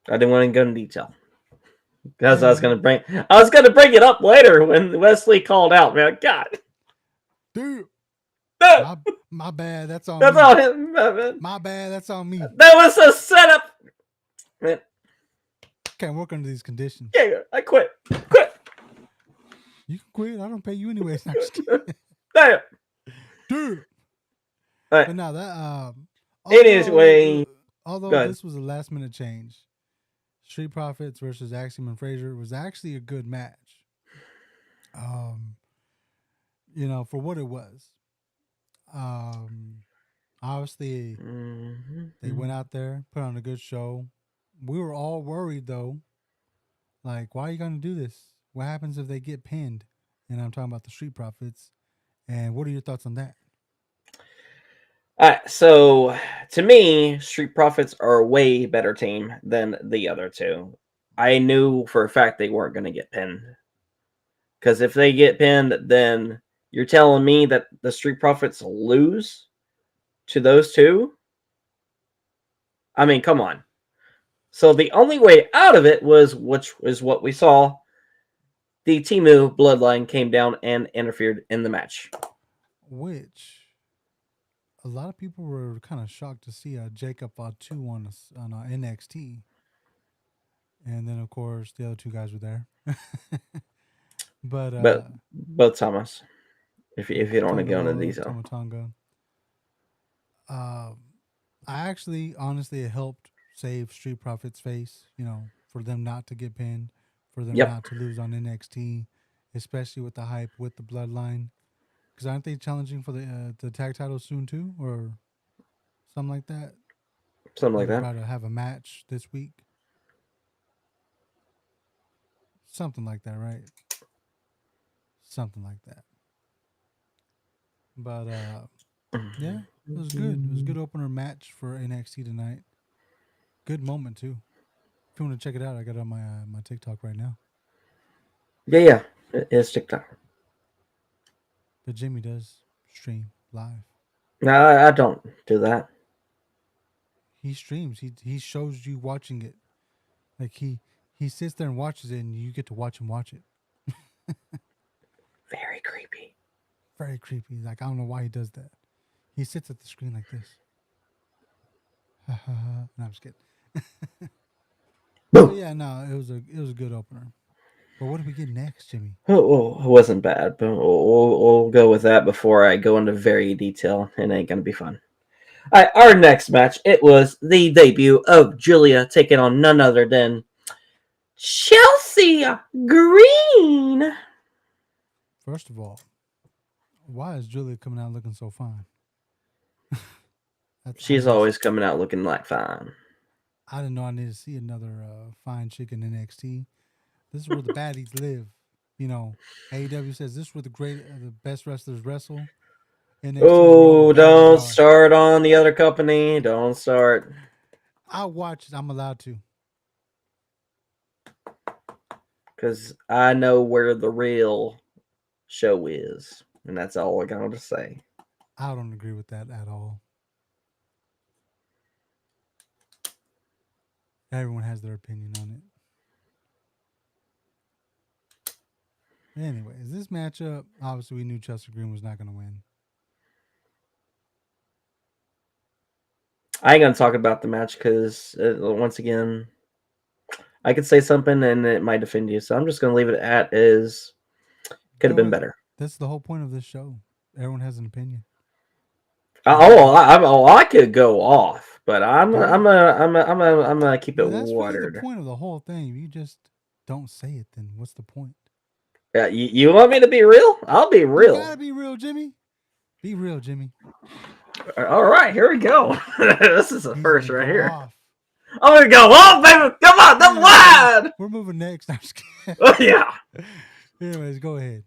I didn't want to go into detail because Hey man, I was gonna bring it up later when Wesley called out. Man, God, dude, no, my my bad. That's on that's me. all him. Man. My bad. That's on me. That was a setup. Man, Can't work under these conditions. yeah, I quit. Quit. You can quit. I don't pay you anyways. I'm just kidding. Damn. Dude. All right. But now that although Anyway, although go ahead. this was a last minute change, Street Profits versus Axiom and Frazier was actually a good match. Um, for what it was. Um, Obviously they Mm-hmm. went out there, put on a good show. We were all worried though, like, why are you gonna do this? What happens if they get pinned? And I'm talking about the Street Profits. And what are your thoughts on that? All right, so to me, Street Profits are a way better team than the other two. I knew for a fact they weren't going to get pinned because if they get pinned, then you're telling me that the Street Profits lose to those two. I mean, come on. So the only way out of it was, which is what we saw, the Timu bloodline came down and interfered in the match. Which a lot of people were kind of shocked to see Jacob Fatu on NXT, and then of course the other two guys were there. But But both Thomas, if you don't want to go into Tonga detail. Tomatonga, um, I actually honestly it helped save Street Profits face. For them not to get pinned, for them Yep, not to lose on NXT, especially with the hype with the Bloodline. Because aren't they challenging for the tag title soon too, or something like that? something Or like they're that. about to have a match this week, something like that, right? Something like that. But yeah, it was good. It was a good opener match for NXT tonight. Good moment too. If you want to check it out, I got it on my TikTok right now. Yeah, it's TikTok. But Jimmy does stream live. No, I don't do that. He streams. He shows you watching it. Like he sits there and watches it, and you get to watch him watch it. Very creepy. Very creepy. Like I don't know why he does that. He sits at the screen like this. Ha ha ha. No, I'm just kidding. But Boom. yeah, no, it was a good opener. But what do we get next, Jimmy? It wasn't bad, but we'll go with that before I go into very detail. It ain't gonna be fun. All right, our next match. It was the debut of Julia taking on none other than Chelsea Green. First of all, why is Julia coming out looking so fine? I She's just always coming out looking like fine. I didn't know I needed to see another fine chick in NXT. This is where the baddies live. AEW says this is where the best wrestlers wrestle. NXT is where all the Oh, baddies don't are. start on the other company. Don't start. I watch it. I'm allowed to. Because I know where the real show is. And that's all I got to say. I don't agree with that at all. Everyone has their opinion on it. Anyways, this matchup, obviously, we knew Chester Green was not going to win. I ain't going to talk about the match because, once again, I could say something and it might offend you. So I'm just going to leave it at is could have Go been ahead. better. That's the whole point of this show. Everyone has an opinion. It's Oh, I could go off. But I'm Do a, you? I'm gonna keep it That's really the watered. point of the whole thing. If you just don't say it, then what's the point? Yeah, you want me to be real? I'll be You real. gotta be real, Jimmy. Be real, Jimmy. All right, here we go. This is a He's first gonna right go here. off. I'm gonna go. Oh, baby, come on, don't Anyways, lie. we're moving next. I'm just Oh yeah. kidding. Anyways, go ahead.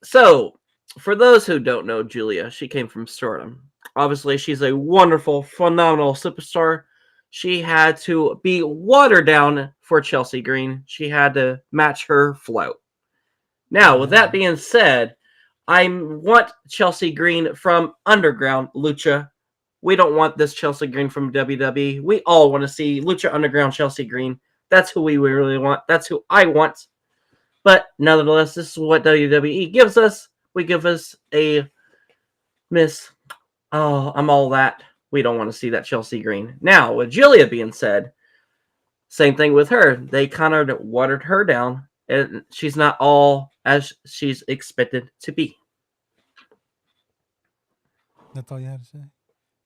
So, for those who don't know Julia, she came from Stardom. Obviously, she's a wonderful, phenomenal superstar. She had to be watered down for Chelsea Green. She had to match her flow. Now, with that Yeah. being said, I want Chelsea Green from Underground Lucha. We don't want this Chelsea Green from WWE. We all want to see Lucha Underground Chelsea Green. That's who we really want. That's who I want. But nevertheless, this is what WWE gives us. We give us a Miss. Oh, I'm all that. We don't want to see that Chelsea Green. Now, with Julia being said, same thing with her. They kind of watered her down, and she's not all as she's expected to be. That's all you had to say.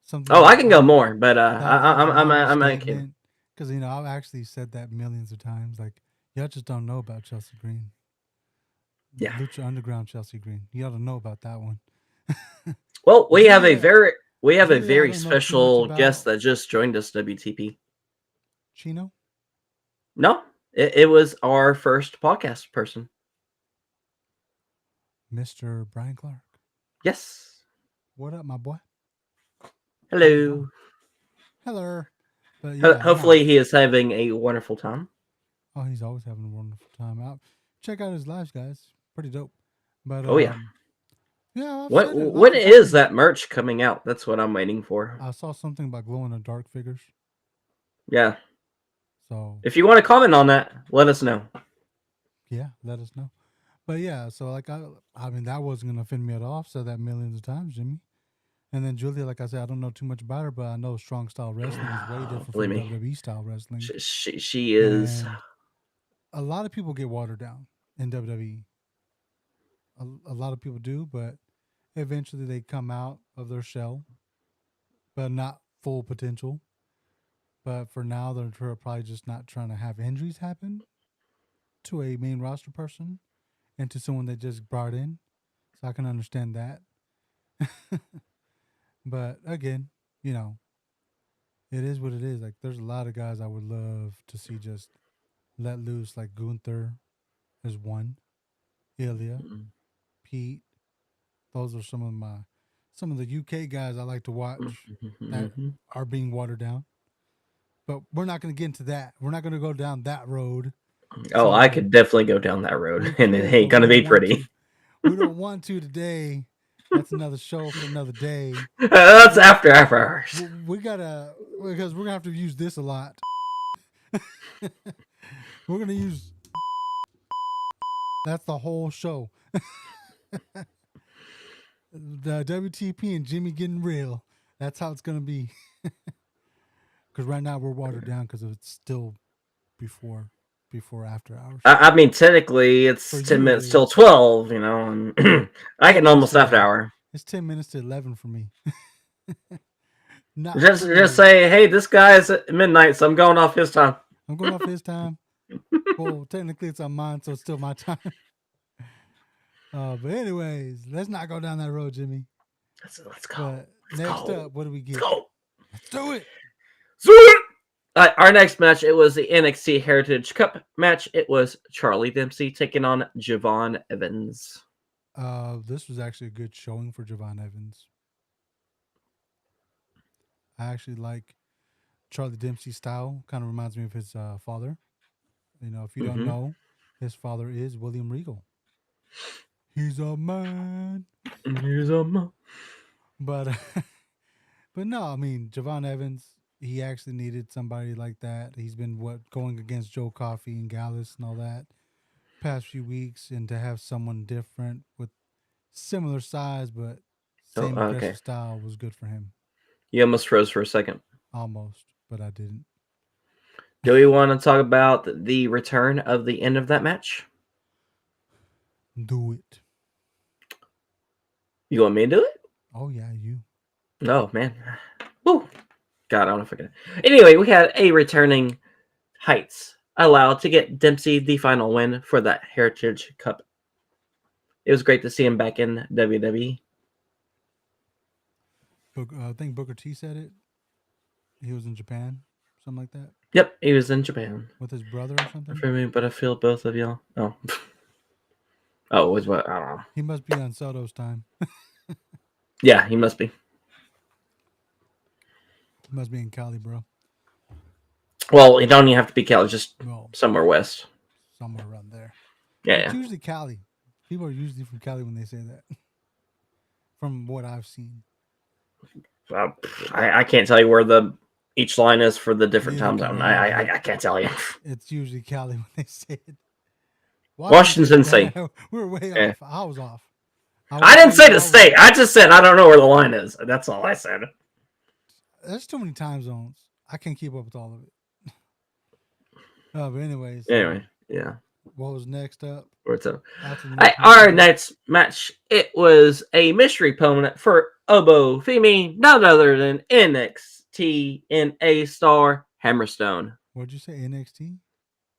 Something Oh, I that can go more, but that was a I'm a kid. non-statement because I've actually said that millions of times. Like y'all just don't know about Chelsea Green, Yeah. Lucha Underground Chelsea Green. You ought to know about that one. Well, Julia, we have a Julia, I very don't know too much special guest about that just joined us. WTP. Chino, No, it was our first podcast person. Mr. Brian Clark. Yes. What up, my boy? How's it Hello. going? Hello. But yeah, no. Hopefully, he is having a wonderful time. Oh, he's always having a wonderful time. Out. Check out his lives, guys. Pretty dope. But Oh yeah. yeah, I've When said it when lots of is times. that merch coming out? That's what I'm waiting for. I saw something about glow in the dark figures. Yeah. So If you want to comment on that, let us know. yeah, let us know. But yeah, so like I mean that wasn't gonna offend me at all. I've said that millions of times, Jimmy. And then Julia, like I said, I don't know too much about her, but I know strong style wrestling is way different Believe from me, WWE style wrestling. she is. And a lot of people get watered down in WWE. A lot of people do, but eventually they come out of their shell, but not full potential. But for now, they're probably just not trying to have injuries happen to a main roster person and to someone they just brought in. So I can understand that. But again, you know, it is what it is. Like there's a lot of guys I would love to see just let loose, like Gunther is one, Ilya, Pete. Those are some of the UK guys I like to watch that are being watered down. But we're not going to get into that. We're not going to go down that road. Oh, I So could definitely go down that road, we and it could, but ain't we gonna be don't want pretty. to. We don't want to today. That's another show for another day. That's We after hours. we gotta because we're gonna have to use this a lot. We're gonna use that's the whole show. The WTP and Jimmy getting real. That's how it's gonna be. Because right now we're watered down because it's still before after hours. I mean, technically, For it's ten you, it minutes till is. 12. You know, and I 10 can minutes almost to after 11. hour. It's 10 minutes to 11 for me. Not Just cool. say, hey, this guy's at midnight, so I'm going off his time. I'm going off his time. Well, technically it's on mine, so it's still my time. But anyways, let's not go down that road, Jimmy. Let's go. But Let's next go. up, what do we Let's get? go. Let's do it. Our next match, it was the NXT Heritage Cup match. It was Charlie Dempsey taking on Javon Evans. This was actually a good showing for Javon Evans. I actually like Charlie Dempsey's style. Kind of reminds me of his father. You know, if you don't Mm-hmm. know, his father is William Regal. He's a man. Here's a But but no, I mean Javon Evans. He actually needed somebody like that. He's been going against Joe Coffey and Gallus and all that past few weeks, and to have someone different with similar size but Oh, same okay. aggressive style was good for him. You almost froze for a second. Almost, but I didn't. Do we want to talk about the return of the end of that match? Do it. You want me to do it? Oh yeah, you. Oh man. Woo. God, I don't know if I can. Anyway, we had a returning Heights allowed to get Dempsey the final win for that Heritage Cup. It was great to see him back in WWE. I think Booker T said it. He was in Japan, something like that, Yep, he was in Japan. with his brother or something. For me, but I feel both of y'all. Oh, oh, it was what? I don't know. He must be on Soto's time. Yeah, he must be. He must be in Cali, bro. Well, it don't even have to be Cali, just Well, somewhere west. somewhere around there. It's Yeah, usually Cali. People are usually from Cali when they say that, from what I've seen. yeah. I can't tell you where the each line is for the different Neither time can zone. I, but I can't tell you. it's usually Cali when they say it. Washington Washington. State. We're way Yeah. off. I was off. I I will didn't tell say you, the I was. state. I just said I don't know where the line is. That's all I said. There's too many time zones. I can't keep up with all of it. But anyway, so Anyway, yeah. what was next up What's up? after the next match? Our next match, it was a mystery opponent for Obo Femi, none other than NXT NA star Hammerstone. What'd you say? NXT?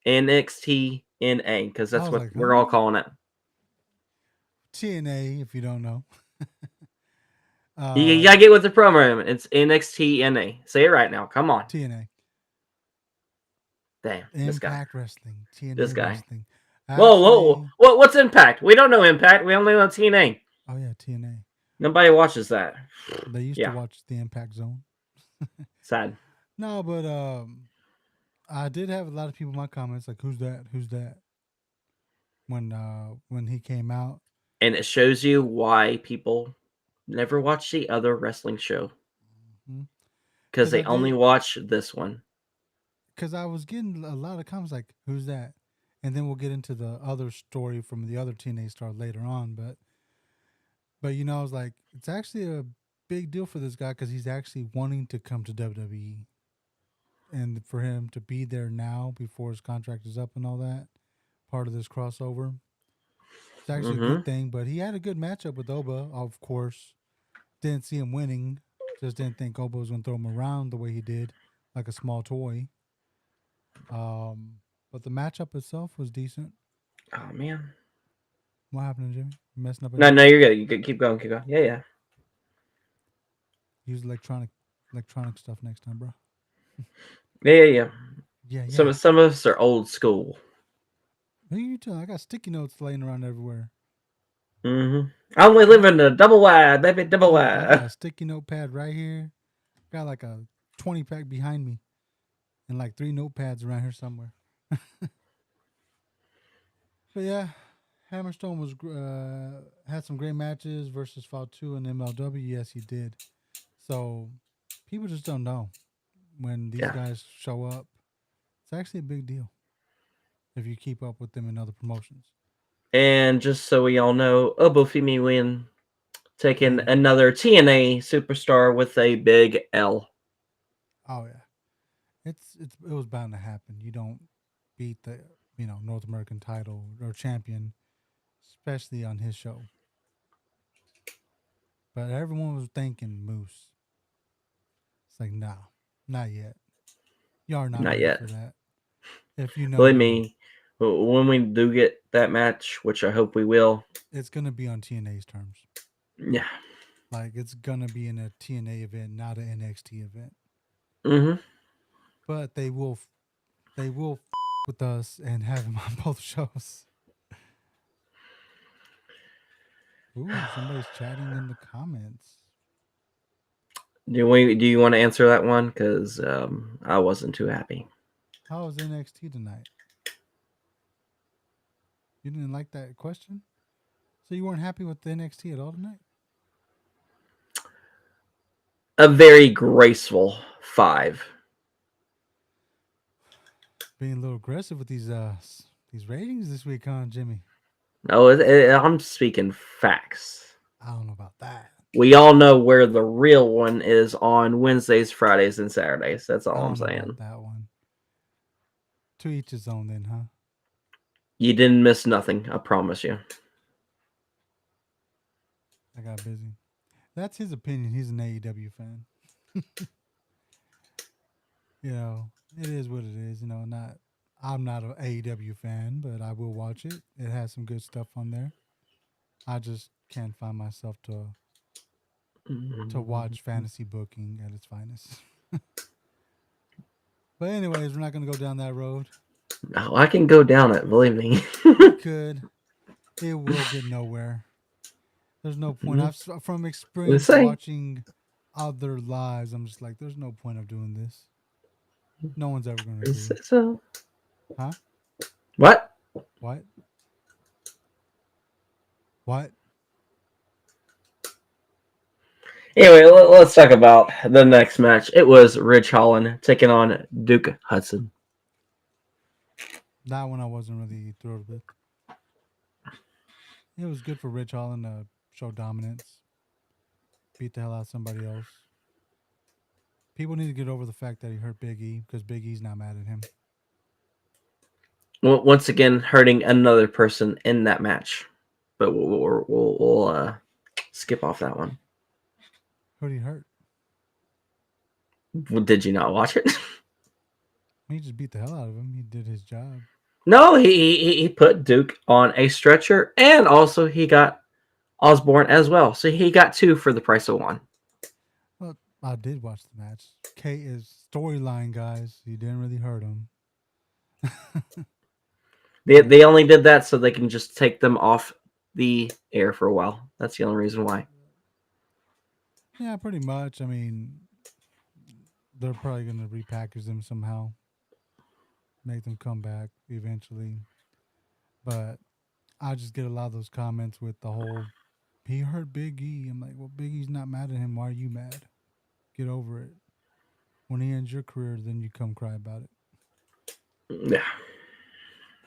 NXT NA, because I that's was what like, we're all huh? calling it. TNA, if you don't know. You uh, gotta get with the program. It's NXT NA. Say it right now. Come on. TNA. Damn, this guy. Impact Wrestling. This TNA guy. Wrestling. Whoa, whoa. Actually, What's Impact? We don't know Impact. We only know TNA. oh yeah, TNA. Nobody watches that. They used to Yeah, watch the Impact Zone. sad. No, but I did have a lot of people in my comments like, "Who's that? Who's that?" When he came out, And it shows you why people never watch the other wrestling show because because they I only did, watch this one. because I was getting a lot of comments like, "Who's that?" And then we'll get into the other story from the other TNA star later on. But I was like, it's actually a big deal for this guy because he's actually wanting to come to WWE, and for him to be there now before his contract is up and all that, part of this crossover. It's actually a Mm-hmm. good thing, but he had a good matchup with Oba, of course. Didn't see him winning. Just didn't think Oba was going to throw him around the way he did, like a small toy. But the matchup itself was decent. Oh man. What happened, Jimmy? You messing up No, anything? you're good. You good. Keep going. Keep going. Yeah, yeah, Use electronic stuff next time, bro. yeah. Yeah, Some yeah. some of us are old school. Who you telling? I got sticky notes laying around everywhere. Mm-hmm. I only I live got, in a double wide, baby, double dude. I got wide. a sticky notepad right here. Got like a 20 pack behind me, and like 3 notepads around here somewhere. But yeah, Hammerstone was had some great matches versus Fatu and MLW. Yes, he did. So people just don't know when these Yeah. guys show up. It's actually a big deal if you keep up with them in other promotions. And just so we all know, Obofemi win taking Win. another TNA superstar with a big L. Oh yeah, it was bound to happen. You don't beat the North American title or champion, especially on his show. But everyone was thinking Moose. It's like, nah, not yet. Y'all are not Not ready yet. for that. If you know, Believe you know. me, when we do get that match, which I hope we will, It's gonna be on TNA's terms. yeah. Like it's gonna be in a TNA event, not an NXT event. Mm-hmm. But they will with us and have him on both shows. Ooh, somebody's chatting in the comments. Do you want to answer that one? Because I wasn't too happy. How was NXT tonight? You didn't like that question? So you weren't happy with the NXT at all tonight? A very graceful 5. Being a little aggressive with these ratings this week, huh, Jimmy? No, I'm speaking facts. I don't know about that. We all know where the real one is on Wednesdays, Fridays, and Saturdays. That's I all I'm don't know about saying. that one. To each his own, then, huh? You didn't miss nothing. I promise you. I got busy. That's his opinion. He's an AEW fan. you know, it is what it is. You know, not I'm not an AEW fan, but I will watch it. It has some good stuff on there. I just can't find myself to watch fantasy booking at its finest. But anyways, we're not gonna go down that road. Oh, I can go down it, believe me. We could. It will get nowhere. There's no point. From Let's experience say. watching other lives, I'm just like, there's no point of doing this. No one's ever gonna agree. So, Huh? what? What? What? Anyway, let's talk about the next match. It was Ridge Holland taking on Duke Hudson. That one I wasn't really thrilled with. It was good for Rich Holland to show dominance, beat the hell out of somebody else. People need to get over the fact that he hurt Big E because Big E's not mad at him. Once again, hurting another person in that match. But we'll skip off that one. Who did he hurt? Did you not watch it? He just beat the hell out of him. He did his job. No, he put Duke on a stretcher, and also he got Osborne as well. So he got two for the price of one. Well, I did watch the match. K is storyline, guys. He didn't really hurt him. They only did that so they can just take them off the air for a while. That's the only reason why. Yeah, pretty much. I mean, they're probably going to repackage them somehow, make them come back eventually. But I just get a lot of those comments with the whole he hurt Big E. I'm like, well, Big E's not mad at him. Why are you mad? Get over it. When he ends your career, then you come cry about it. Yeah.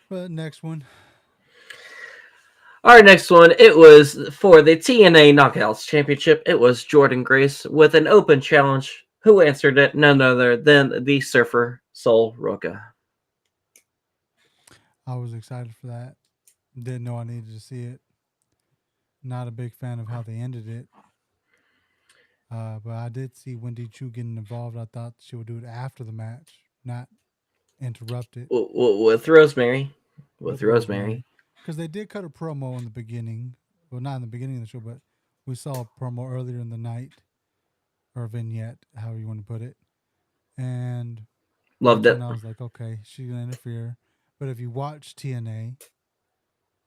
But next one, Our next one, it was for the TNA Knockouts Championship. It was Jordan Grace with an open challenge. Who answered it? None other than the Surfer Sol Roca. I was excited for that. Didn't know I needed to see it. Not a big fan of how they ended it. But I did see Wendy Chu getting involved. I thought she would do it after the match, not interrupt it With Rosemary. With with Rosemary. Rosemary. Because they did cut a promo in the beginning. Well, not in the beginning of the show, but we saw a promo earlier in the night or vignette, however you want to put it. And Loved that's when it. I was like, okay, she's going to interfere. But if you watch TNA,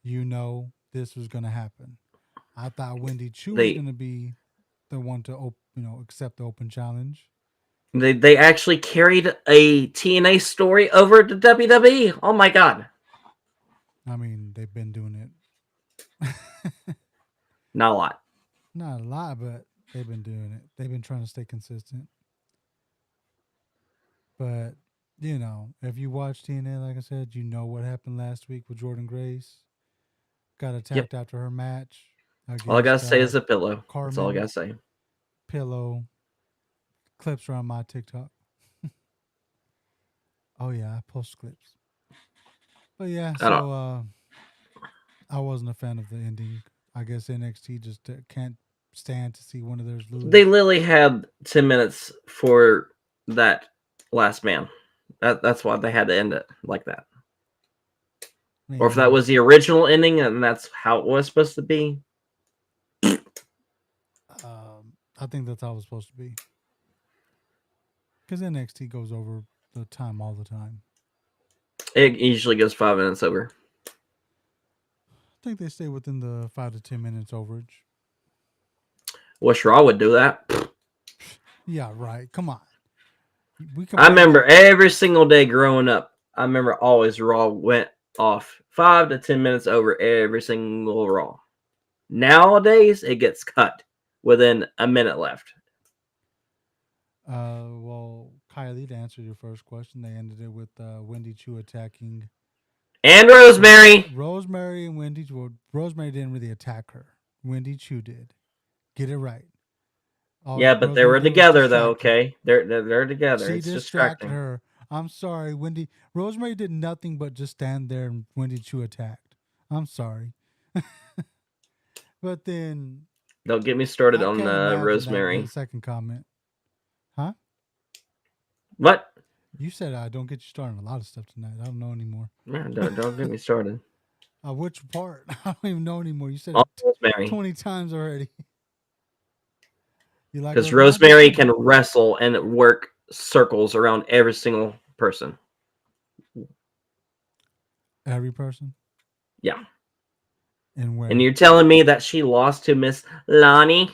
you know this was going to happen. I thought Wendy Chu was They going to be the one to accept the open challenge. they actually carried a TNA story over to WWE. Oh my god. I mean, they've been doing it. Not a lot. Not a lot, but they've been doing it. They've been trying to stay consistent. But, if you watch TNA, like I said, you know what happened last week with Jordan Grace. Got Yep. attacked after her match All I gotta against say is a pillow. That's all I Carmen gotta say. Pillow. Clips are on my TikTok. Oh, yeah, I post clips. But yeah, I don't. so I wasn't a fan of the ending. I guess NXT just can't stand to see one of theirs They lose. literally had 10 minutes for that last man. That's why they had to end it like that. I Or if that mean, was the original ending and that's how it was supposed to be, I think that's how it was supposed to be. Because NXT goes over the time all the time. it usually goes 5 minutes over. I think they stay within the 5 to 10 minutes overage. Wish Raw would do that. Yeah, right. Come on. We I complain remember that. every single day growing up. I remember always Raw went off 5 to 10 minutes over every single Raw. Nowadays, it gets cut within a minute left. Well, Kylie, to answer your first question, they ended it with Wendy Chu attacking And Rosemary. Rosemary and Wendy. Well, Rosemary didn't really attack her. Wendy Chu did. Get it right. All Yeah, but they Rosemary were did was together though. distract her. Okay, they're together. She It's distracted distracting. her. I'm sorry, Wendy. Rosemary did nothing but just stand there and Wendy Chu attacked. I'm sorry. But then Don't get me started I on can't the imagine that the Rosemary. second comment. Huh? What? You said I don't get you started on a lot of stuff tonight. I don't know anymore. Yeah, don't get me started. Which part? I don't even know anymore. You said Oh, it Rosemary, 20 times already. You like because her? I just Rosemary said can it. wrestle and work circles around every single person. Every person. Yeah, And and where? you're telling me that she lost to Miss Lonnie?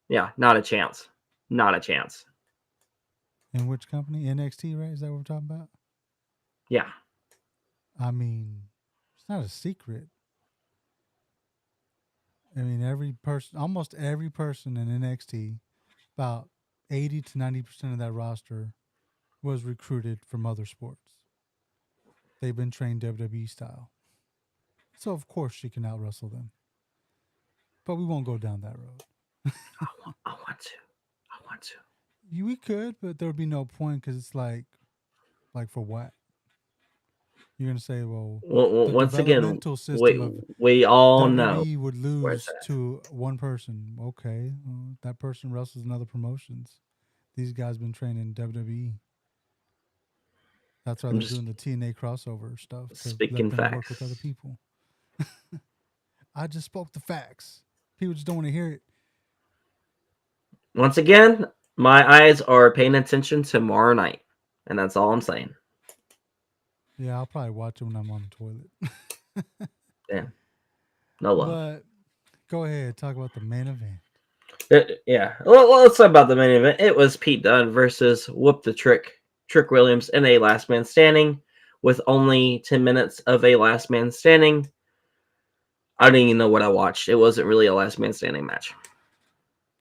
Yeah, not a chance. Not a chance. In which company? NXT, right? Is that what we're talking about? Yeah, I mean, it's not a secret. I mean, every person, almost every person in NXT, about 80 to 90% of that roster was recruited from other sports. They've been trained WWE style. So, of course, she can out wrestle them. But we won't go down that road. I want to. I want to. We could, but there would be no point because it's like for what? You're going to say, well, the Once again, developmental system of we all know WWE would where it's lose at. to one person. Okay, that person wrestles in other promotions. These guys been trained in WWE. That's why I'm they're just doing the TNA crossover stuff to let speaking them work with other facts. people. I just spoke the facts. People just don't want to hear it. Once again, my eyes are paying attention tomorrow night, and that's all I'm saying. Yeah, I'll probably watch it when I'm on the toilet. Damn, no love. But go ahead, talk about the main event. Yeah, well, let's talk about the main event. It was Pete Dunne versus Whoop the Trick Williams in a last man standing with only 10 minutes of a last man standing. I didn't even know what I watched. It wasn't really a last man standing match.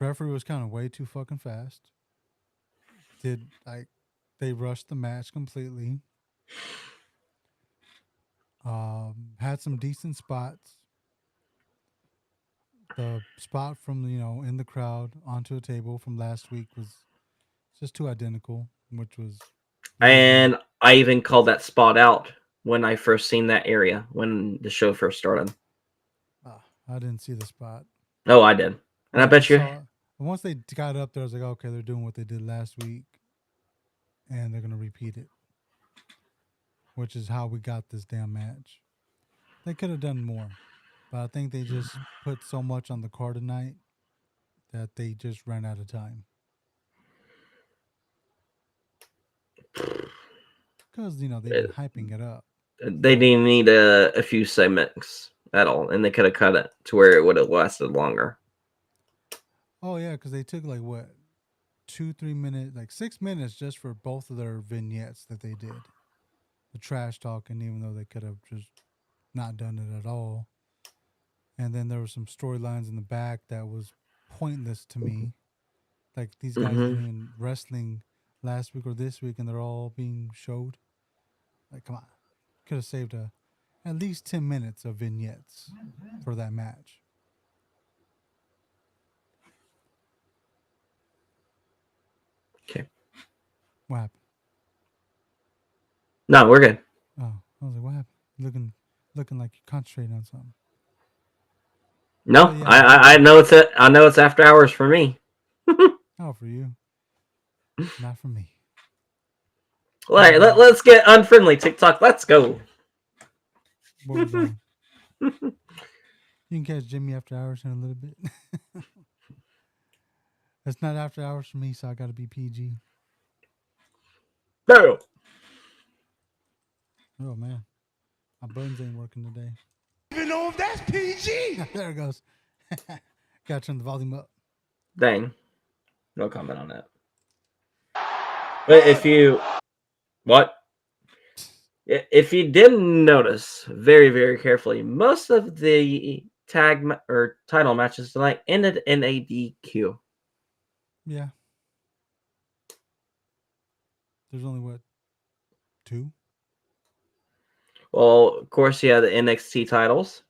Referee was kind of way too fucking fast. Did like they rushed the match completely. Had some decent spots. The spot from in the crowd onto a table from last week was just too identical, which was really weird. And I even called that spot out when I first seen that area when the show first started. I didn't see the spot. Oh, I did. And I I bet just you saw once they got up there. I was like, okay, they're doing what they did last week, and they're gonna repeat it, which is how we got this damn match. They could have done more, but I think they just put so much on the card tonight that they just ran out of time. Because they've been hyping it up they for. didn't need a few segments at all, and they could have cut it to where it would have lasted longer. Oh yeah, because they took like what 2 3 minutes, like 6 minutes just for both of their vignettes that they did. The trash talking, even though they could have just not done it at all. And then there were some storylines in the back that was pointless to me. Like these guys Mm-hmm. ain't even wrestling last week or this week, and they're all being showed. Like, come on, could have saved at least 10 minutes of vignettes for that match. Okay. What happened? No, we're good. Oh, I was like, what happened? Looking like you're concentrating on something. But No, yeah, I know I know it's after hours for me. oh, for you, not for me. Let, But let's get unfriendly TikTok. Let's go. where we going? You can catch Jimmy after hours in a little bit. It's not after hours for me, so I got to be PG. No. Oh man, my buttons ain't working today. Even know if that's PG. There it goes. Got to turn the volume up. Dang. No comment on that. But if you what? If you didn't notice very carefully, most of the or title matches tonight ended in a DQ. Yeah, there's only what two? Well, of course, you had the NXT titles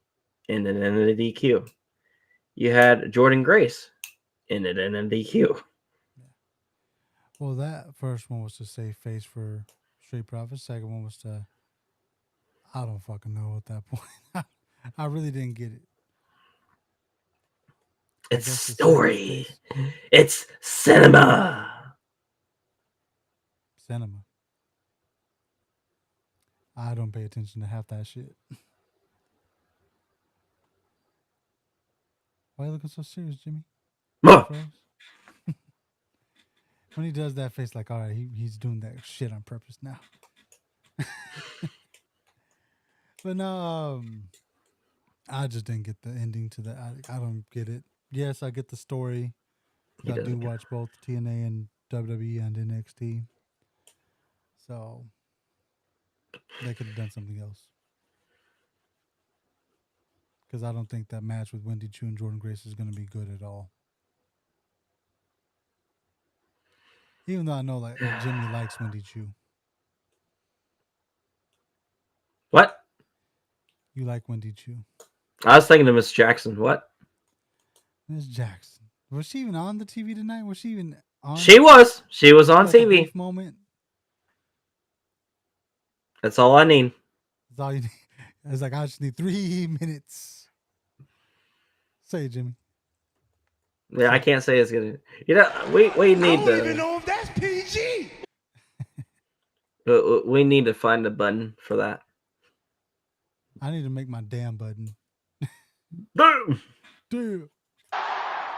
ended in a DQ. You had Jordan Grace ended in a DQ. Yeah. Well, that first one was to save face for Street Profits. Second one was to I don't fucking know at that point. I really didn't get it. I It's guess to save story. face It's cinema. cinema. I don't pay attention to half that shit. Why are you looking so serious, Jimmy? You Huh. froze? When he does that face, like, all right, he's doing that shit on purpose now. But no, I just didn't get the ending to that. I don't get it. Yes, I get the story. He I do doesn't. watch both TNA and WWE and NXT. So they could have done something else. Because I don't think that match with Wendy Chu and Jordan Grace is going to be good at all. Even though I know like Jimmy likes Wendy Chu. What? You like Wendy Chu. I was thinking of Miss Jackson. What? Miss Jackson. Was she even on the TV tonight? Was she even on? She was. She was Was she on like a TV. brief moment? That's all I need. That's all you need. It's like, I just need 3 minutes. Say it, Jimmy. Yeah, I can't say it's gonna. You know, we I need don't even to. know if that's PG. We need to find a button for that. I need to make my damn button. Boom. Damn.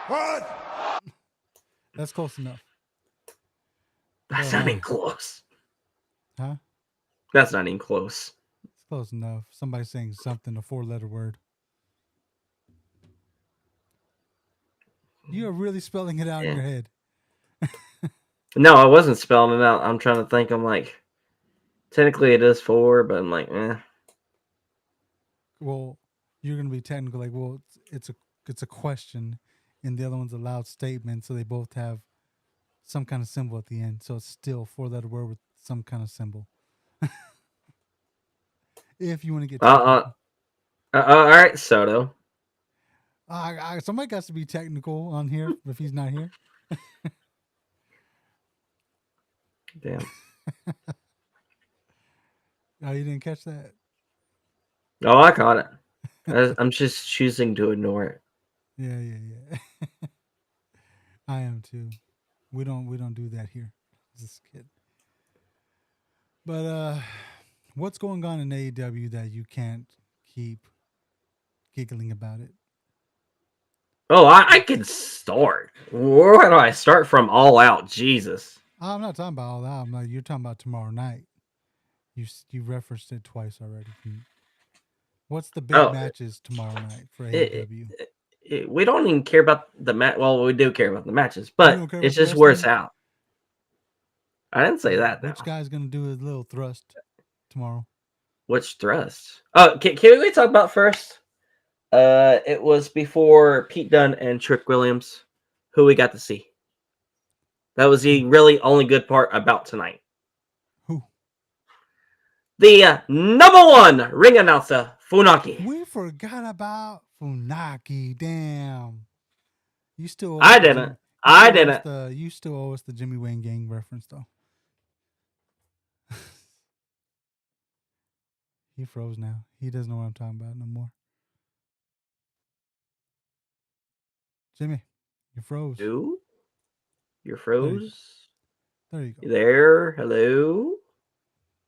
What? That's close enough. That's But, not even close. huh? That's not even close. It's close enough. Somebody saying something, a 4-letter word. You are really spelling it out in Yeah. your head. No, I wasn't spelling it out. I'm trying to think. I'm like, technically it is 4, but I'm like, Well, you're gonna be technical. Like, well, it's a question, and the other one's a loud statement. So they both have some kind of symbol at the end. So it's still 4-letter word with some kind of symbol. If you want to get technical. all right, Soto. Somebody got to be technical on here if he's not here. Damn. Oh, you didn't catch that? Oh, I caught it. I'm just choosing to ignore it. Yeah. I am too. We don't do that here. Just kid. But what's going on in AEW that you can't keep giggling about it? Oh, I can start. Where do I start from? All out, Jesus. I'm not talking about all that. I'm like, you're talking about tomorrow night. You referenced it twice already. What's the big Oh, matches tomorrow night for it, AEW? we don't even care about the match. Well, we do care about the matches, You but don't care it's about the just where it's wrestling? out. I didn't say that Which now. guy's gonna do his little thrust tomorrow? Which thrust? Oh, can we talk about first? It was before Pete Dunne and Trick Williams, who we got to see. That was the really only good part about tonight. Who? The number one ring announcer, Funaki. We forgot about Funaki. Damn. You still owe us I the didn't. Jimmy. I didn't. You still owe us the Jimmy Wayne Gang reference though. He froze now. He doesn't know what I'm talking about no more. Jimmy, you froze. Who? You're There you go. froze? There you go. You there? Hello?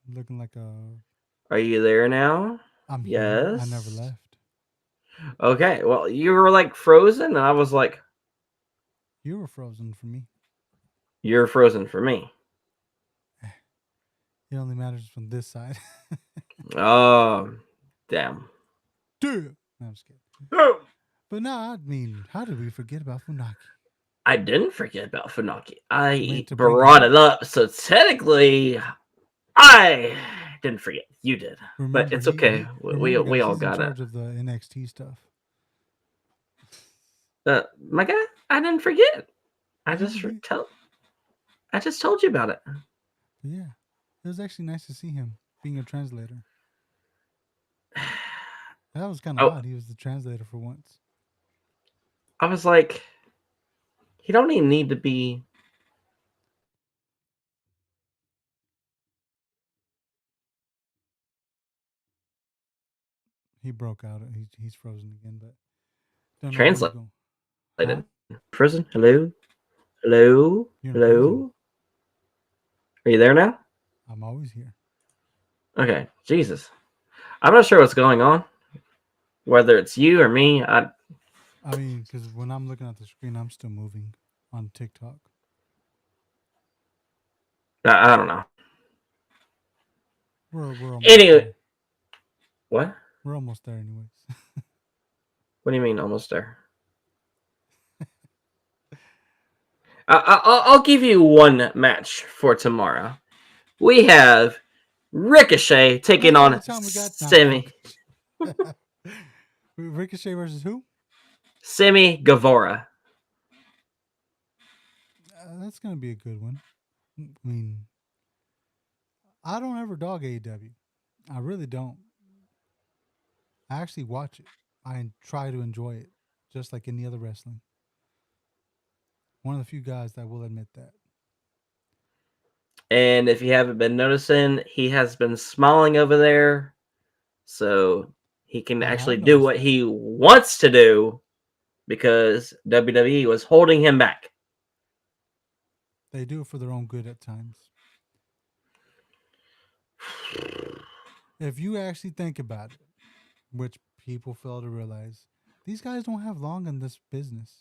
Looking like a. Are you there now? I'm here. I never Yes. left. Okay. Well, you were like frozen, and I was like, You were frozen for me. you're frozen for me. It only matters from this side. Oh, damn. Dude. No, I'm just kidding. Boom. But no, I mean, how did we forget about Funaki? I didn't forget about Funaki. I Meant to bring brought it up, so technically, I didn't forget. You did, but Remember, it's okay. remember, We guys, all he's in got it. charge of the NXT stuff. My guy, I didn't forget. I You- just you- I just told you about it. But yeah, it was actually nice to see him being a translator. That was kind of Oh, odd. He was the translator for once. I was like, you don't even need to be. He broke out. He's frozen again, but don't know where he's Translate. going. Huh? Prison? Hello? Hello? You're in prison. Hello? Are you there now? I'm always here. Okay, Jesus. I'm not sure what's going on. Whether it's you or me, I mean, because when I'm looking at the screen, I'm still moving on TikTok. I don't know. We're almost Anyway, there. what? We're almost there, anyways. What do you mean almost there? I'll give you one match for tomorrow. We have Ricochet That's taking all the on time we got. Nah, I'm Semi joking. Ricochet versus who? Semi Guevara. That's gonna be a good one. I mean, I don't ever dog AEW. I really don't. I actually watch it. I try to enjoy it, just like any other wrestling. One of the few guys that will admit that. And if you haven't been noticing, he has been smiling over there, so he can I actually have do noticed what that. he wants to do because WWE was holding him back. They do it for their own good at times. If you actually think about it, which people fail to realize, these guys don't have long in this business.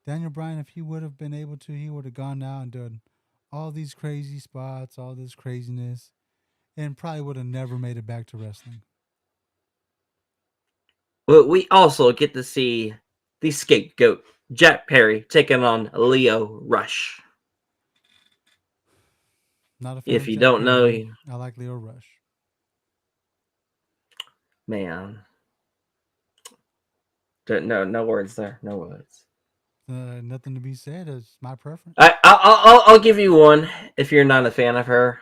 Daniel Bryan, if he would have been able to, he would have gone out and done all these crazy spots, all this craziness, and probably would have never made it back to wrestling. But we also get to see the scapegoat, Jack Perry, taking on Leo Rush. Not a fan If of you Jack don't know, Perry. I like Leo Rush. man, no words there, no words. Nothing to be said. It's my preference. I'll give you one if you're not a fan of her,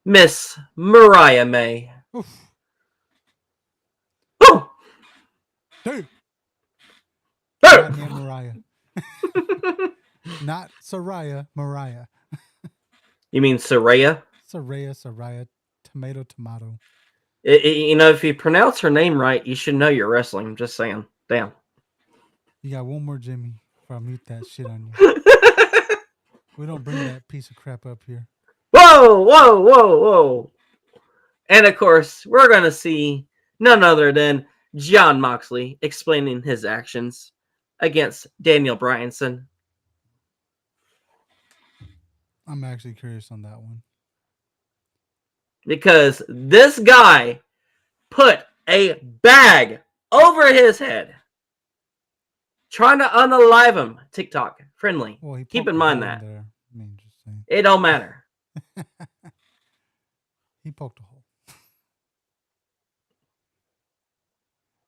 Miss Mariah May. Oof. Woo! Dude. Woo! Not named Mariah. Not Soraya, Mariah. You mean Saraya? Soraya, tomato, tomato. You know, if you pronounce her name right, you should know you're wrestling. I'm just saying. Damn. You got one more Jimmy before I mute that shit on you. We don't bring that piece of crap up here. Whoa. And of course, we're going to see none other than John Moxley explaining his actions against Daniel Bryanson. I'm actually curious on that one. Because this guy put a bag over his head, trying to unalive him. TikTok friendly. Well, he Keep poked in a mind hole in that. there. I mean, just saying. It don't matter. He poked a hole.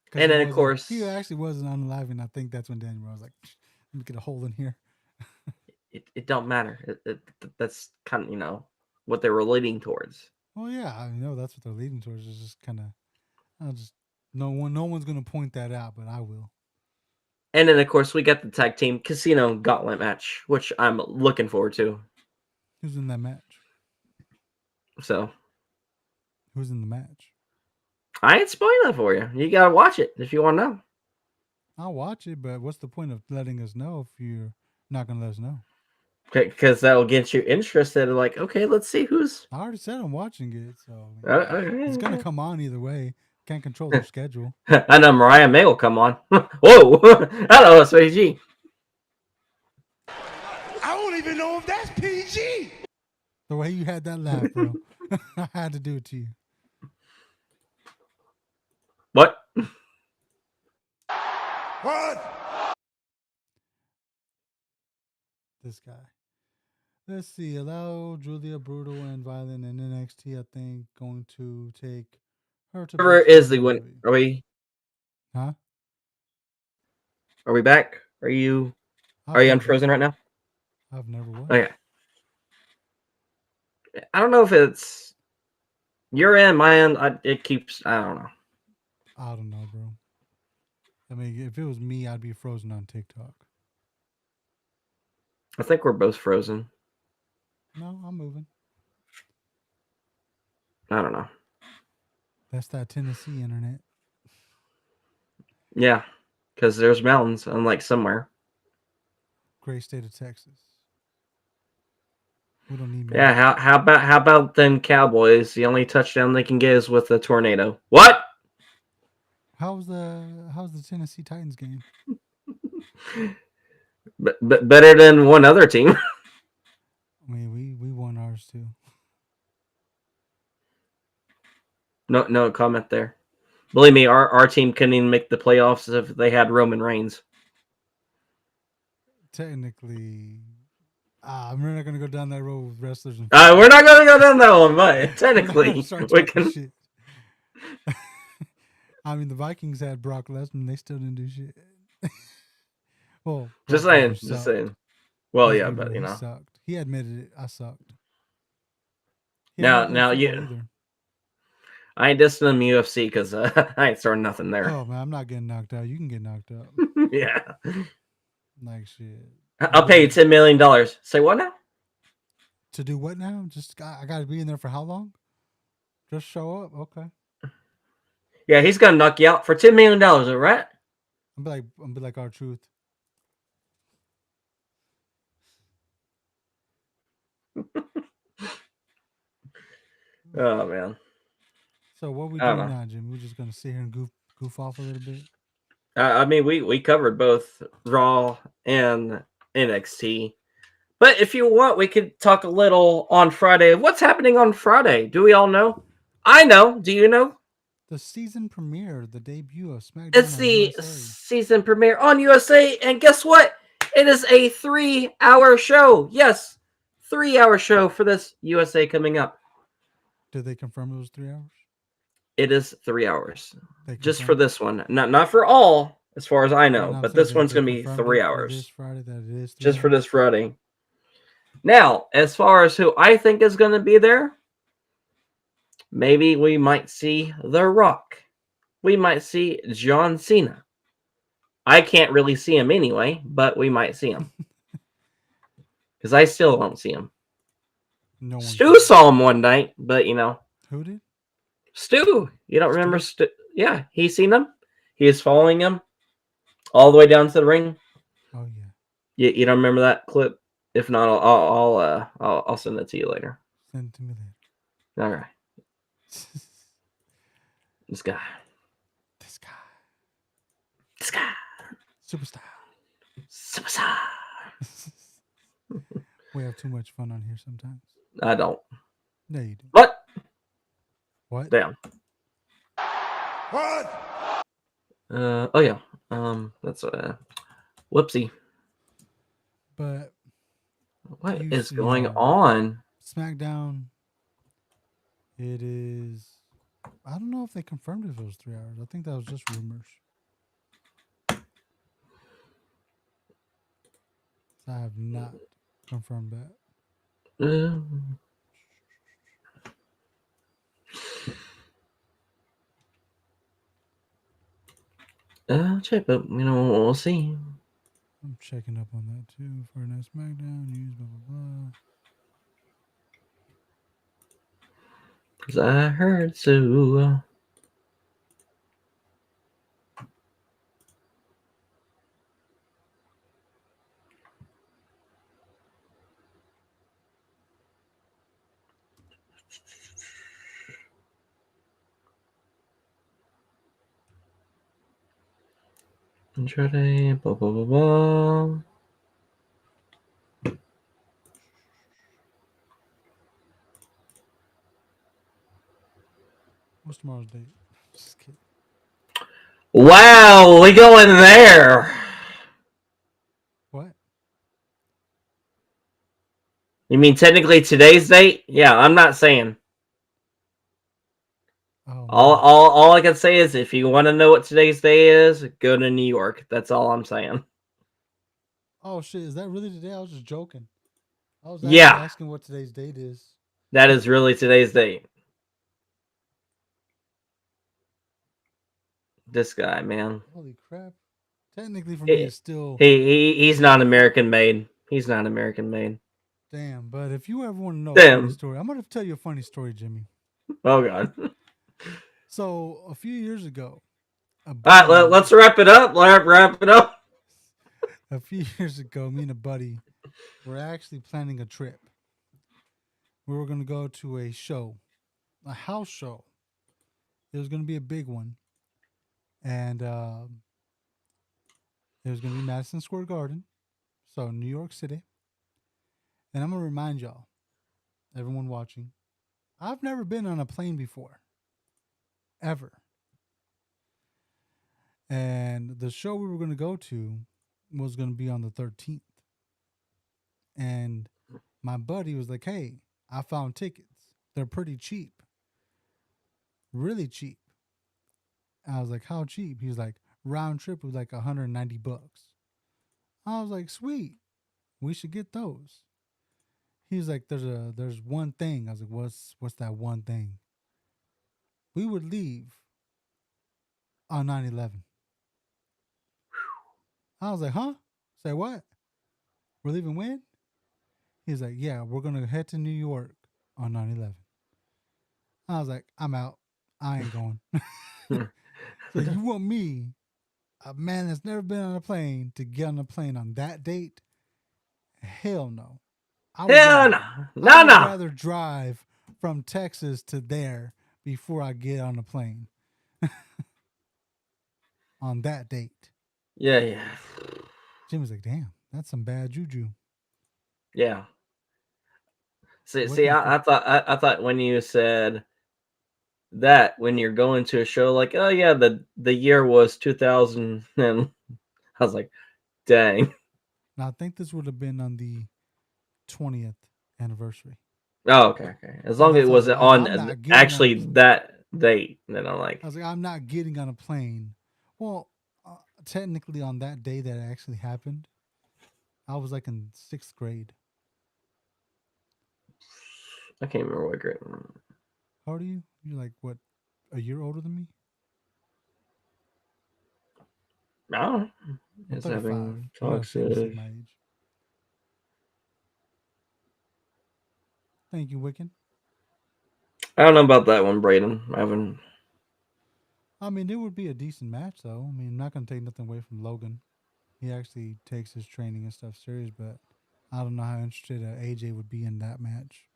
Because And he then, of wasn't. He course, actually wasn't unaliving. I think that's when Daniel Bryan was like, "Let me get a hole in here." it don't matter. That's kind of, what they were leading towards. Well, yeah, I know that's what they're leading towards. It's just kind of, I just no one's gonna point that out, but I will. And then, of course, we got the tag team casino gauntlet match, which I'm looking forward to. Who's in that match? So Who's in the match? I ain't spoiling that for you. You gotta watch it if you want to know. I'll watch it, but what's the point of letting us know if you're not gonna let us know? Because that'll get you interested. Like, okay, let's see who's. I already said I'm watching it, so I mean, it's gonna Uh, come on either way. Can't control their schedule. I know Mariah May will come on. Whoa, hello, SVG. I don't even know if that's PG. The way you had that laugh, bro, I had to do it to you. What? What? This guy. Let's see. Allow Julia Brutal and Violent in NXT. I think going to take her to the Whoever next is level the in win? WWE. Are we? Huh? Are we back? Are you? Are I've you never. unfrozen right now? I've never was. Okay. I don't know if it's your end, my end. It keeps. I don't know. I don't know, bro. I mean, if it was me, I'd be frozen on TikTok. I think we're both frozen. No, I'm moving. I don't know. That's that Tennessee internet. Yeah, because there's mountains, unlike somewhere. Great state of Texas. We don't need Yeah, mirrors. how about them Cowboys? The only touchdown they can get is with a tornado. What? How's the Tennessee Titans game? But better than one other team. I mean, we won ours too. No comment there. Believe me, our team couldn't even make the playoffs if they had Roman Reigns. Technically, I'm not gonna go down that road with wrestlers and We're football. not gonna go down that one, but We're not gonna technically start we talking can. shit. I mean, the Vikings had Brock Lesnar. They still didn't do shit. Well, Just Brock Lesnar saying, just sucked. saying. Well, Let's yeah, be real. but He sucked. He admitted it. I sucked. He had now not done now football you, either. I ain't dissing them UFC because I ain't starting nothing there. Oh man, I'm not getting knocked out. You can get knocked out. Yeah, Like shit. I'll pay you $10 million. Say what now? To do what now? I got to be in there for how long? Just show up. Okay. Yeah, he's gonna knock you out for $10 million, all right? I'm be like our truth. Oh man, So what we I don't doing know. now, Jim? We're just gonna sit here and goof off a little bit. I mean, we covered both Raw and NXT. But if you want, we could talk a little on Friday. What's happening on Friday? Do we all know? I know. Do you know? The season premiere, the debut of SmackDown It's on the USA. season premiere on USA, and guess what? It is a 3-hour show. Yes, 3-hour show for this USA coming up. Did they confirm it was 3 hours? It is 3 hours, They just for confirmed it. this one. Not for all, as far as I No, know, no, I'm but saying this that one's they gonna be confirmed three it for this hours, Friday that it is three just for hours. this Friday. Now, as far as who I think is gonna be there, maybe we might see The Rock. We might see John Cena. I can't really see him anyway, but we might see him because I still don't see him. No one Stu can. saw him one night, but Who did? Stu. You don't remember Stu? Stu? Yeah, he seen him. He is following him all the way down to the ring. Oh yeah. You don't remember that clip? If not, I'll send it to you later. Send it to me All right, later. this guy, This guy, this guy, superstar. superstar. We have too much fun on here sometimes. I don't. No, you do. What? What? Damn. What? Oh yeah. That's whoopsie. But What you, is you going know, on? SmackDown. It is. I don't know if they confirmed if it was 3 hours. I think that was just rumors. I have not confirmed that. Uh, check, but we'll see. I'm checking up on that too for next SmackDown news. Blah blah blah. Cause I heard so. Andrade, blah blah blah blah. What's tomorrow's date? Just kidding. Wow, we going there. What? You mean technically today's date? Yeah, I'm not saying. Oh All, man. all, all I can say is if you want to know what today's day is, go to New York. That's all I'm saying. Oh shit! Is that really today? I was just joking. I was actually Yeah, asking what today's date is. that is really today's date. This guy, man. Holy crap! Technically, for me, He, it's still he's not American made. He's not American made. damn. But if you ever want to know a funny Damn. story, I'm gonna tell you a funny story, Jimmy. Oh god. So a few years ago, a All right, buddy, let's wrap it up. Wrap it up. a few years ago, me and a buddy were actually planning a trip. we were gonna go to a show, a house show. It was gonna be a big one, and it was gonna be Madison Square Garden, so New York City. And I'm gonna remind y'all, everyone watching, I've never been on a plane before, ever. And the show we were gonna go to was gonna be on the 13th. And my buddy was like, "Hey, I found tickets. They're pretty cheap, really cheap." I was like, "How cheap?" He was like, "Round trip was like $190." I was like, "Sweet, we should get those." He was like, "There's one thing." I was like, "What's that one thing?" We would leave on 9/11. I was like, "Huh? Say what? We're leaving when?" He's like, "Yeah, we're gonna head to New York on 9/11." I was like, "I'm out. I ain't going." So you want me, a man that's never been on a plane, to get on a plane on that date? Hell no. I would Hell rather no. I No, would no. rather drive from Texas to there before I get on a plane on that date. Yeah, yeah. Jim was like, "Damn, that's some bad juju." Yeah. See, Wiccan's I thought I thought when you said that when you're going to a show like, oh yeah, the year was 2000, and I was like, dang. Now I think this would have been on the 20th anniversary. Oh, okay, okay. As And long as it I was wasn't like, "Oh, on I'm not getting on a actually plane." that date, then I'm like, I was like, "I'm not getting on a plane." Well, technically on that day that it actually happened, I was like in 6th grade. I can't remember what grade. How old are you? You're like what, a year older than me? No, I'm it's 35. having You gotta figure to say toxic. my age. Thank you, Wiccan. I don't know about that one, Braden. I haven't. I mean, it would be a decent match, though. I mean, I'm not gonna take nothing away from Logan. He actually takes his training and stuff serious, but I don't know how interested AJ would be in that match.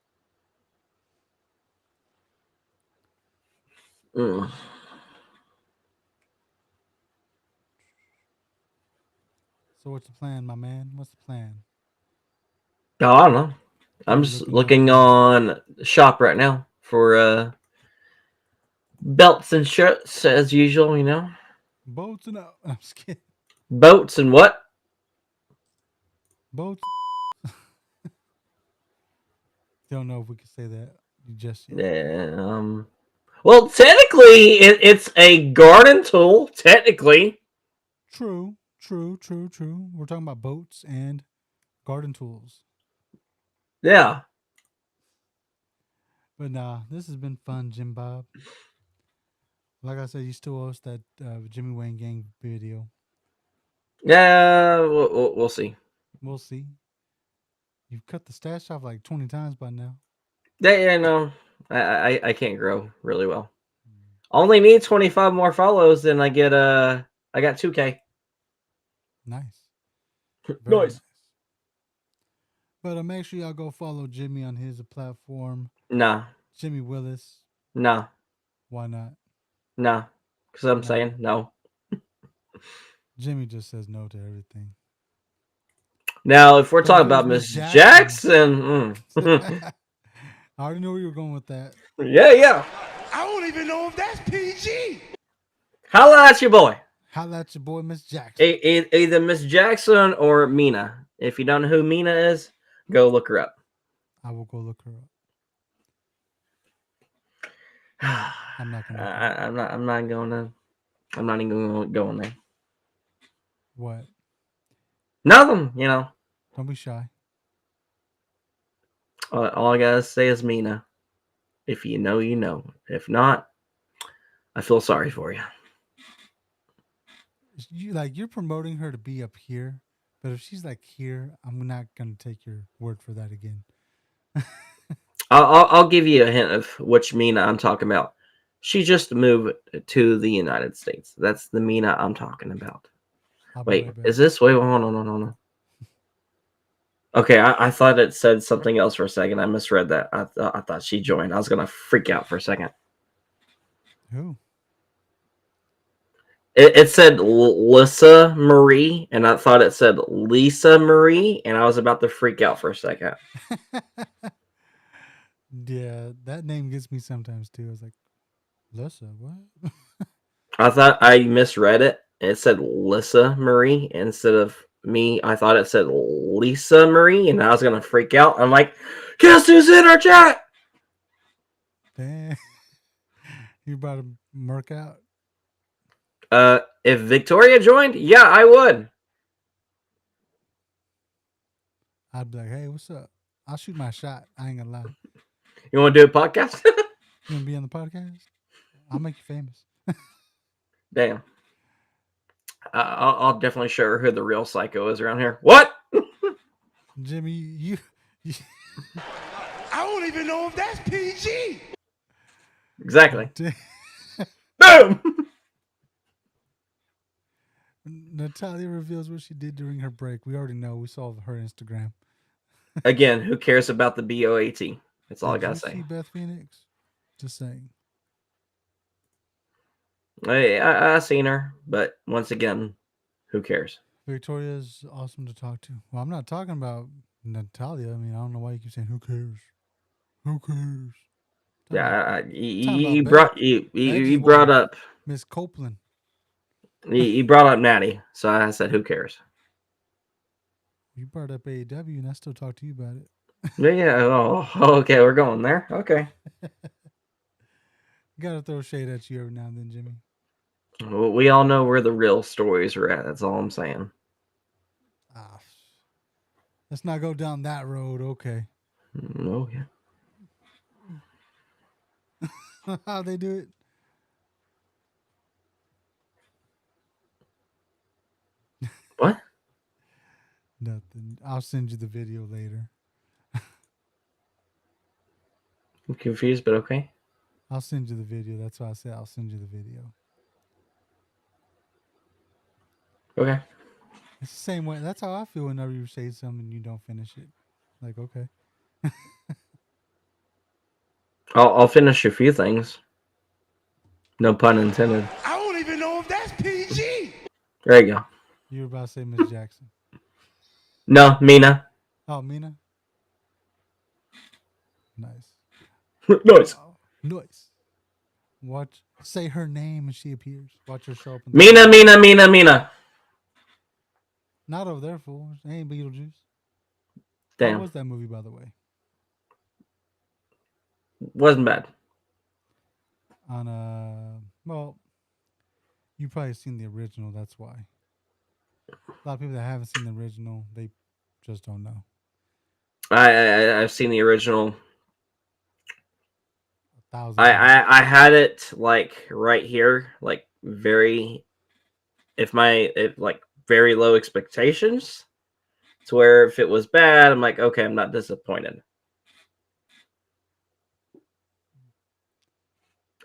Mm. So what's the plan, my man? What's the plan? Oh, I don't know. Are I'm you just looking up looking the on shop right now for belts and shirts as usual. boats and I'm just kidding. Boats and what? Boats. Don't know if we can say that just yet. Yeah, well, technically, it's a garden tool. Technically, True, true, true, true. We're talking about boats and garden tools. yeah. But nah, this has been fun, Jim Bob. Like I said, you still owe us that Jimmy Wayne Gang video. Yeah, we'll see. We'll see. You've cut the stash off like 20 times by now. Yeah, yeah, no, I can't grow really well. Only need 25 more follows, and I got 2K. Nice. Very nice. Nice. But make sure y'all go follow Jimmy on his platform. Nah, Jimmy Willis. nah, Why not? nah. Because I'm No. saying no. Jimmy just says no to everything. Now, if we're But if talking it was about Miss Miss Jackson, Jackson, I already knew where you were going with that. yeah, yeah. I don't even know if that's PG. Holla at your boy. Holla at your boy, Miss Jackson. Either Miss Jackson or Mina. If you don't know who Mina is, go look her up. I will go look her up. I, I'm not gonna look her up. I'm not. I'm not going to. I'm not even going to go in there. What? Nothing. Don't be shy. All I gotta say is Mina. If you know, you know. If not, I feel sorry for you. You're promoting her to be up here, but if she's like here, I'm not gonna take your word for that again. I'll give you a hint of which Mina I'm talking about. She just moved to the United States. That's the Mina I'm talking about. I'll be Wait, right back. is this? Wait, hold on, hold on, hold on. Okay, I thought it said something else for a second. I misread that. I thought she joined. I was gonna freak out for a second. Who? It said Lisa Marie, and I thought it said Lisa Marie, and I was about to freak out for a second. Yeah, that name gets me sometimes too. I was like, Lissa, what? I thought I misread it. It said Lisa Marie instead of me. I thought it said Lisa Marie, and I was gonna freak out. I'm like, guess who's in our chat? Damn. You brought a Merc out? If Victoria joined, yeah, I would. I'd be like, hey, what's up? I'll shoot my shot. I ain't gonna lie. You want to do a podcast? You wanna be on the podcast? I'll make you famous. Damn. I'll definitely show her who the real psycho is around here. What? Jimmy, you I don't even know if that's PG. Exactly. Da- Boom. Natalia reveals what she did during her break. We already know. We saw her Instagram. Again, who cares about the BOAT? That's all I Did gotta you see say. Beth Phoenix? Just saying. I seen her, but once again, who cares? Victoria is awesome to talk to. Well, I'm not talking about Natalia. I mean, I don't know why you keep saying who cares. Who cares? Talking about, Yeah, talking you about Beth. brought you, Veggie's you brought wife, up Miss Copeland. you brought up Natty, so I said, who cares? You brought up AEW, and I still talk to you about it. Yeah. Oh, okay. We're going there. Okay. Gotta throw shade at you every now and then, Jimmy. Well, we all know where the real stories are at. That's all I'm saying. Ah, let's not go down that road. Okay. Oh yeah. How they do it? What? Nothing. I'll send you the video later. I'm confused, but okay. I'll send you the video. That's why I said I'll send you the video. Okay. It's the same way. That's how I feel whenever you say something and you don't finish it. Like, okay. I'll finish a few things. No pun intended. I don't even know if that's PG. There you go. You were about to say Miss Jackson. No, Mina. Oh, Mina? Nice. Nice. Oh, nice. Watch. Say her name and she appears. Watch her show up in the Mina, credits. Mina, Mina, Mina. Not over there, fool. It ain't Beetlejuice. How Damn. was that movie, by the way? Wasn't bad. On well, you probably seen the original. That's why. A lot of people that haven't seen the original, they just don't know. I've seen the original. 1,000 times. I had it like right here, like very if like very low expectations. To where if it was bad, I'm like, okay, I'm not disappointed.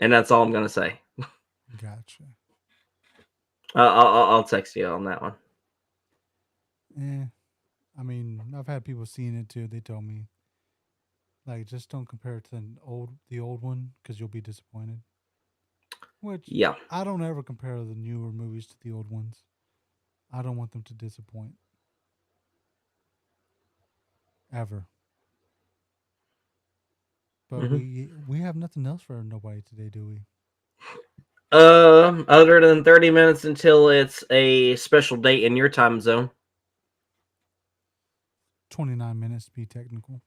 And that's all I'm gonna say. Gotcha. I'll text you on that one. Eh. I mean, I've had people seeing it too. They told me, like, just don't compare it to the old one because you'll be disappointed. Which Yeah. I don't ever compare the newer movies to the old ones. I don't want them to disappoint ever. But hmm we have nothing else for nobody today, do we? Other than 30 minutes until it's a special date in your time zone. 29 minutes to be technical.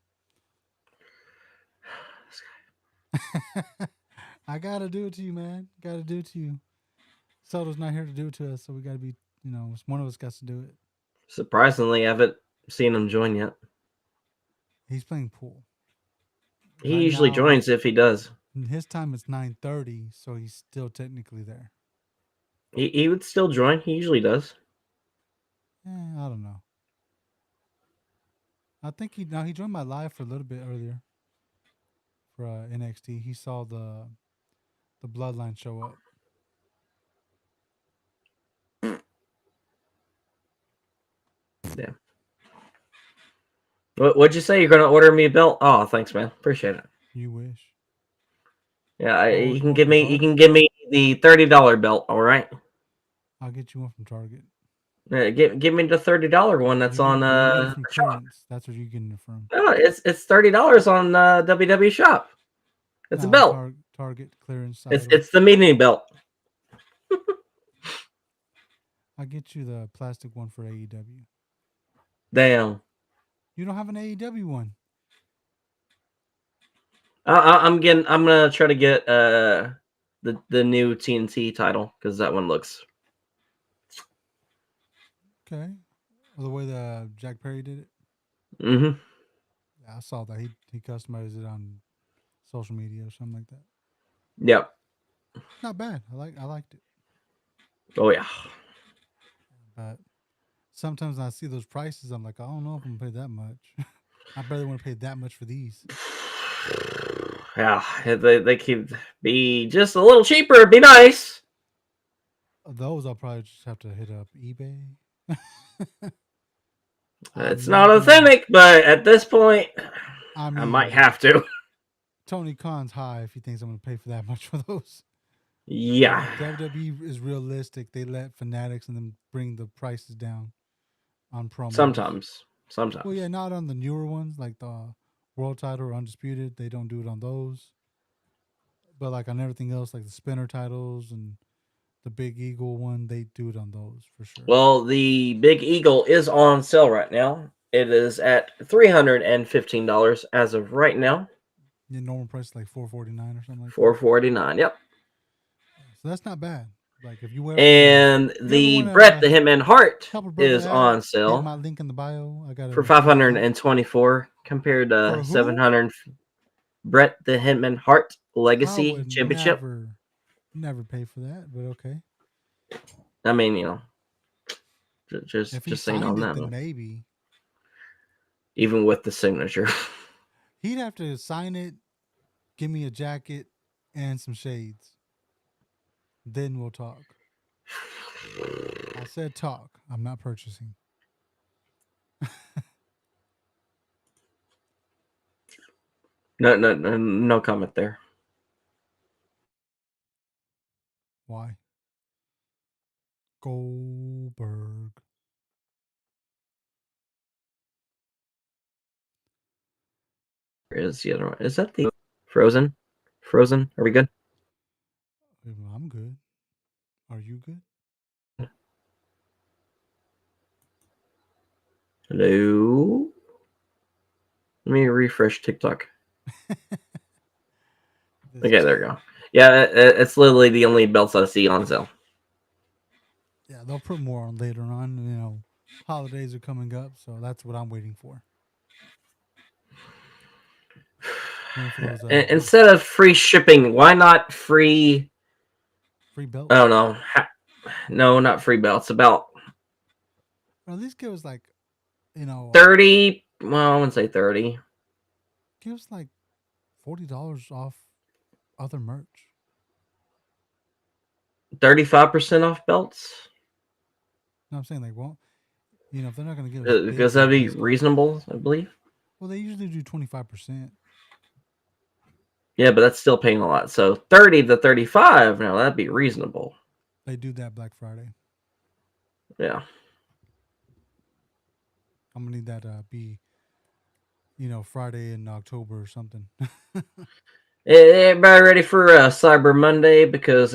I gotta do it to you, man. Gotta do it to you. Soto's not here to do it to us, so we gotta be, one of us got to do it. Surprisingly, I haven't seen him join yet. He's playing pool. He Right usually now, joins if he does. his time is 9:30, so he's still technically there. He would still join. He usually does. I don't know. I think he joined my live for a little bit earlier for NXT. He saw the bloodline show up. Yeah. What'd you say? You're gonna order me a belt? Oh, thanks, man. Appreciate it. You wish. Yeah, Oh, you you can want give from me you can Target? give me the $30 belt. All right. I'll get you one from Target. Give me the $30 one that's on You're getting it from the shop. clearance. That's where you're getting it from. No, it's $30 on WWE shop. It's a No, belt. Target clearance It's item. it's the mini belt. I'll get you the plastic one for AEW. Damn. You don't have an AEW one. I'm gonna try to get the new TNT title because that one looks. Okay. Well, the way the Jack Perry did it. Mm-hmm. Yeah, I saw that. He customized it on social media or something like that. Yep. Not bad. I liked it. Oh yeah. But sometimes when I see those prices, I'm like, I don't know if I'm gonna pay that much. I barely want to pay that much for these. Yeah, they could be just a little cheaper. It'd be nice. Those I'll probably just have to hit up eBay. I'm It's not not gonna. authentic, but at this point, I I might mean, have to. Tony Khan's high if he thinks I'm gonna pay for that much for those. Yeah. WWE is realistic. They let fanatics and then bring the prices down on promos. Sometimes. Well, yeah, Sometimes. not on the newer ones like the World Title or Undisputed. They don't do it on those. But like on everything else, like the spinner titles and the Big Eagle one, they do it on those for sure. Well, the Big Eagle is on sale right now. It is at $315 as of right now. The normal price is like $449 or something like that. $449. Yep. So that's not bad. Like if you ever, And if you ever the want Bret to the Hitman Hart help a brother is out, on hit sale my link in the bio. I got for an affiliate link 524 compared to for who? 700. Bret the Hitman Hart I Legacy would Championship. never pay for that. But okay, I mean, if he just saying on signed it, that then one. maybe Even with the signature. he'd have to sign it, give me a jacket and some shades. Then we'll talk. I said talk. I'm not purchasing. No comment there. Why? Goldberg. Where is the other one? Is that the Frozen? Frozen? Are we good? I'm good. Are you good? Hello? Let me refresh TikTok. This Okay, there we go. Yeah, it's literally the only belts I see on sale. Yeah, they'll put more on later on. Holidays are coming up, so that's what I'm waiting for. Waiting for those Instead of free shipping, why not free? free I belts. don't know. No, not free belts. About Or at least give us like, 30. Well, I wouldn't say 30. give us like $40 off other merch. 35% off belts. You know what I'm saying? Like, well, if they're not going to give us Because big that'd be discounts, reasonable, I believe. well, they usually do 25%. Yeah, but that's still paying a lot. So 30 to 35, now that'd be reasonable. They do that Black Friday. Yeah. I'm gonna need that be Friday in October or something. Everybody ready for Cyber Monday? Because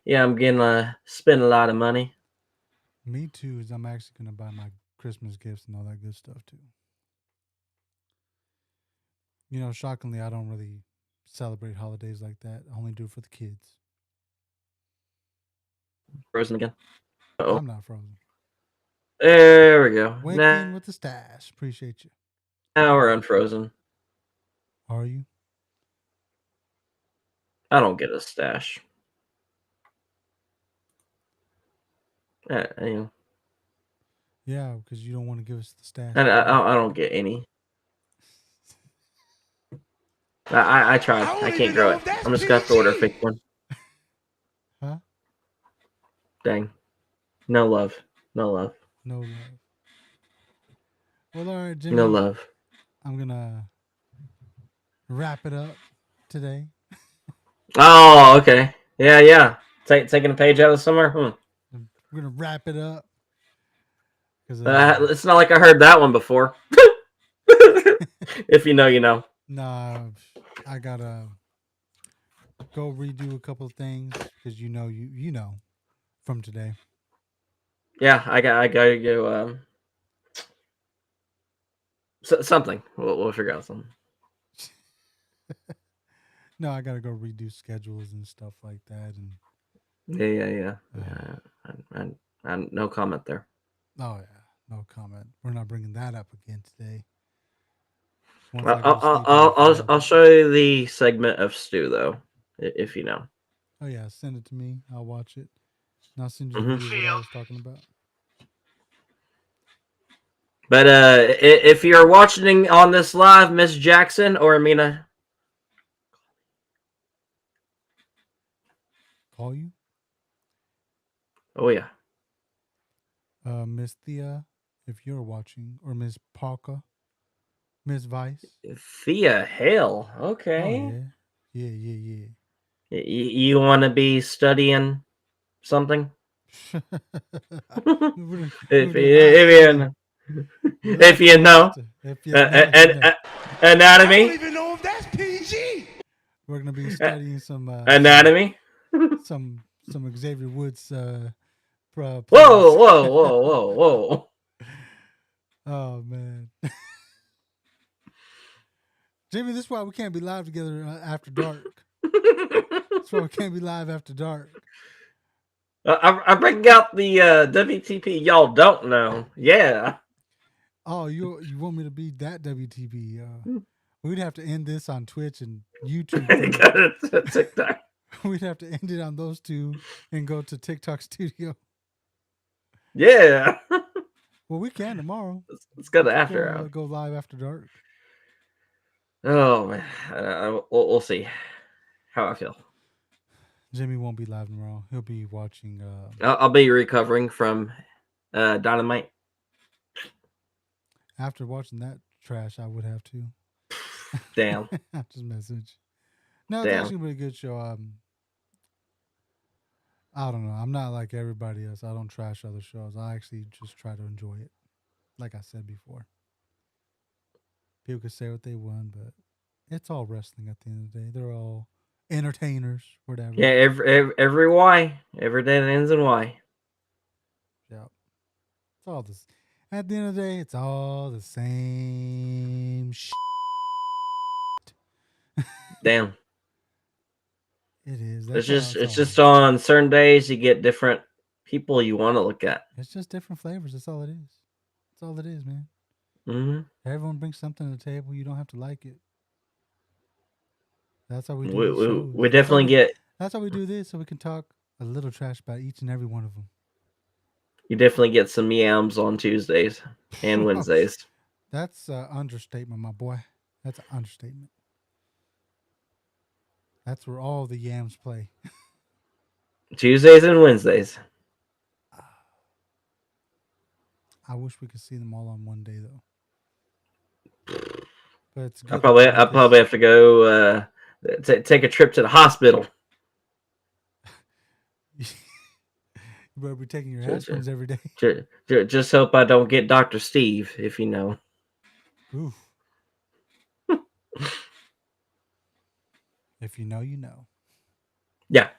yeah, I'm getting spend a lot of money. Me too. Is I'm actually gonna buy my Christmas gifts and all that good stuff too. Shockingly, I don't really celebrate holidays like that. I only do it for the kids. Frozen again. Oh, I'm not frozen. there we go. Winking with the stash. Appreciate you. Now we're unfrozen. Are you? I don't get a stash. You know, Yeah, because you don't want to give us the stash. I don't get any. I tried. I don't I can't even grow know it. if that's I'm just gonna have to order a fake PG. one. Huh? Dang. No love. No love. No love. Well, all right, No Jimmy. love. I'm gonna wrap it up today. Oh, okay. Yeah, yeah. Taking a page out of somewhere. We're gonna wrap it up because It's not like I heard that one before. If you know, you know. nah, I gotta go redo a couple of things because you know from today. Yeah, I gotta go. Something. We'll figure out something. No, I gotta go redo schedules and stuff like that. And Yeah. No comment there. oh yeah, no comment. We're not bringing that up again today. Once I'll I go to I'll sleep, it'll be I'll, I'll, fine. I'll show you the segment of Stew though, if you know. Oh yeah, send it to me. I'll watch it. And I'll send you the Hmm. video of what I was talking about. But if you're watching on this live, Miss Jackson or Amina, Call you, oh yeah, Miss Thea, if you're watching, or Miss Parker, Miss Vice. Thea Hale. Oh Okay, yeah, yeah. you want to be studying something? we're, if we're doing live if study. if That's you know, master. If you know, you know. I don't anatomy, even know if that's PG. We're gonna be uh, studying anatomy. some Xavier Woods Whoa, plays. whoa, whoa, whoa, whoa. Oh man, Jimmy, this is why we can't be live together after dark. That's why we can't be live after dark. I'm bringing out the WTP y'all don't know. Yeah. Oh, you want me to be that WTB? We'd have to end this on Twitch and YouTube first. Got it, TikTok. We'd have to end it on those two and go to TikTok Studio. Yeah. Well, we can tomorrow. Let's go We to could after go hour. go live after dark. Oh man, we'll see how I feel. Jimmy won't be live tomorrow. He'll be watching. I'll be recovering from Dynamite. After watching that trash, I would have to. Damn, Just message. No, it's damn. actually a pretty good show. I don't know. I'm not like everybody else. I don't trash other shows. I actually just try to enjoy it. Like I said before, people can say what they want, but it's all wrestling at the end of the day. They're all entertainers, whatever. Yeah, every Y, every day that ends in Y. Yeah, it's all this. At the end of the day, it's all the same shit. Damn. It is. It's That's all. just That's it's all it just is. on certain days you get different people you want to look at. It's just different flavors. That's all it is. That's all it is, man. Hmm. Everyone brings something to the table. You don't have to like it. That's how we do We, these we, shows. we definitely get That's how we do this, so we can talk a little trash about each and every one of you definitely get some yams on Tuesdays and them. Wednesdays. That's an understatement, my boy. That's an understatement. That's where all the yams play. Tuesdays and Wednesdays. I wish we could see them all on one day, though. But it's I good that we probably got I probably have to go take a trip to the hospital. this. You better be taking your Ju- ju- aspirins every day. Just hope I don't get Dr. Steve, if you know. Oof. If you know, you know. Yeah.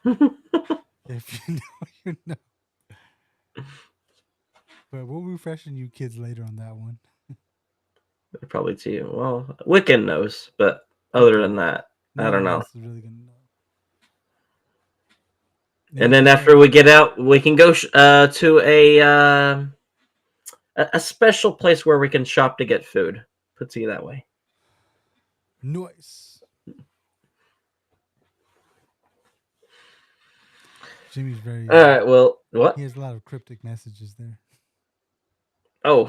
If you know, you know. But we'll be refreshing you kids later on that one. Probably too. Well, Wiccan knows, but We other can than know. that, No I don't one know. else is really gonna know. And It's then after we get out, we can go to a special place where we can shop to get food. Put it that way. noise. Jimmy's very. All right. Well, what? He has a lot of cryptic messages there. Oh,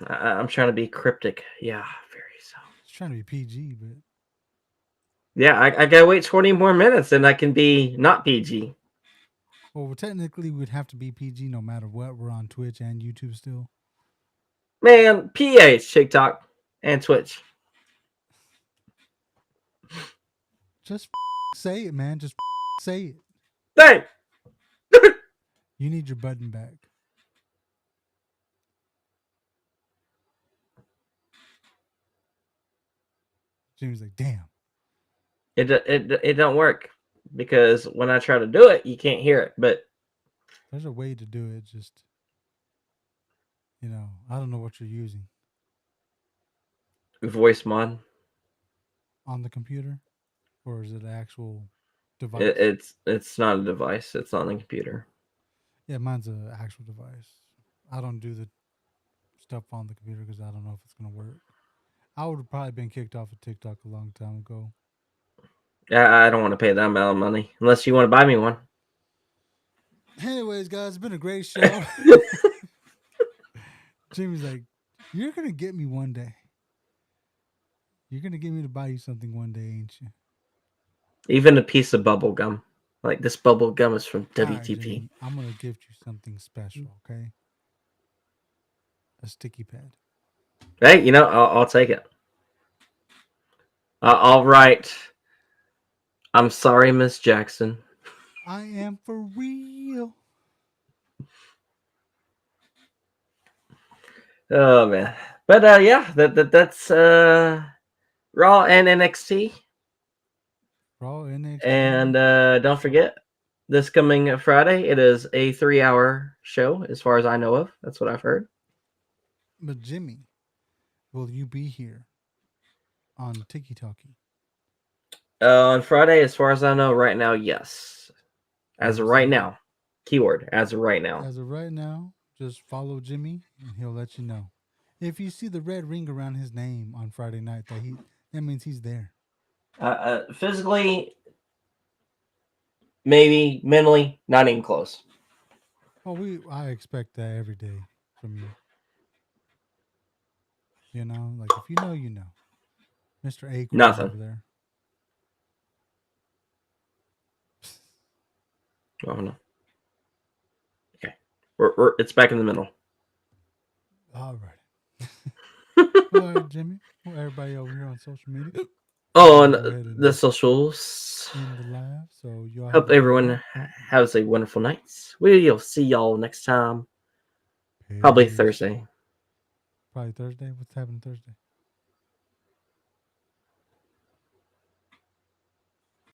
I'm trying to be cryptic. Yeah, very so. He's trying to be PG, but Yeah, I gotta wait 20 more minutes, and I can be not PG. well, technically we'd have to be PG no matter what. We're on Twitch and YouTube still. Man, PH TikTok. and Twitch. Just say it, man. Just say it. Hey, You need your button back. Jimmy's like, damn. it don't work because when I try to do it, you can't hear it. But There's a way to do it. Just, I don't know what you're using voice mod, on the computer, or is it an actual device? it's not a device. It's on the computer. Yeah, mine's an actual device. I don't do the stuff on the computer because I don't know if it's gonna work. I would have probably been kicked off of TikTok a long time ago. I don't want to pay that amount of money unless you want to buy me one. Anyways, guys, it's been a great show. Jimmy's like, you're gonna get me one day. You're gonna get me to buy you something one day, ain't you? Even a piece of bubble gum. Like this bubble gum is from All right, WTP. Jimmy, I'm gonna gift you something special, okay? A sticky pad. Hey, I'll take it. I'll write. I'm sorry, Miss Jackson. I am for real. Oh man, but yeah, that's Raw and NXT, Raw NXT. and don't forget this coming Friday. It is a 3-hour show, as far as I know of. That's what I've heard. But Jimmy, will you be here on Tiki Talkie? On Friday, as far as I know, right now, yes. As of right now, keyword as of right now. As of right now, just follow Jimmy, and he'll let you know. If you see the red ring around his name on Friday night, that means he's there. Physically, maybe mentally, not even close. Well, I expect that every day from you. Like if you know, you know. Mr. Acorn Nothing. over there. Oh no. Okay, it's back in the middle. All right. All right, Jimmy. Well, everybody over here on social media. On Go ahead and the socials. end the live. So y'all have Hope a good everyone night. has a wonderful night. We'll see y'all next time. Peace. Probably Thursday. Probably Thursday. What's happening Thursday?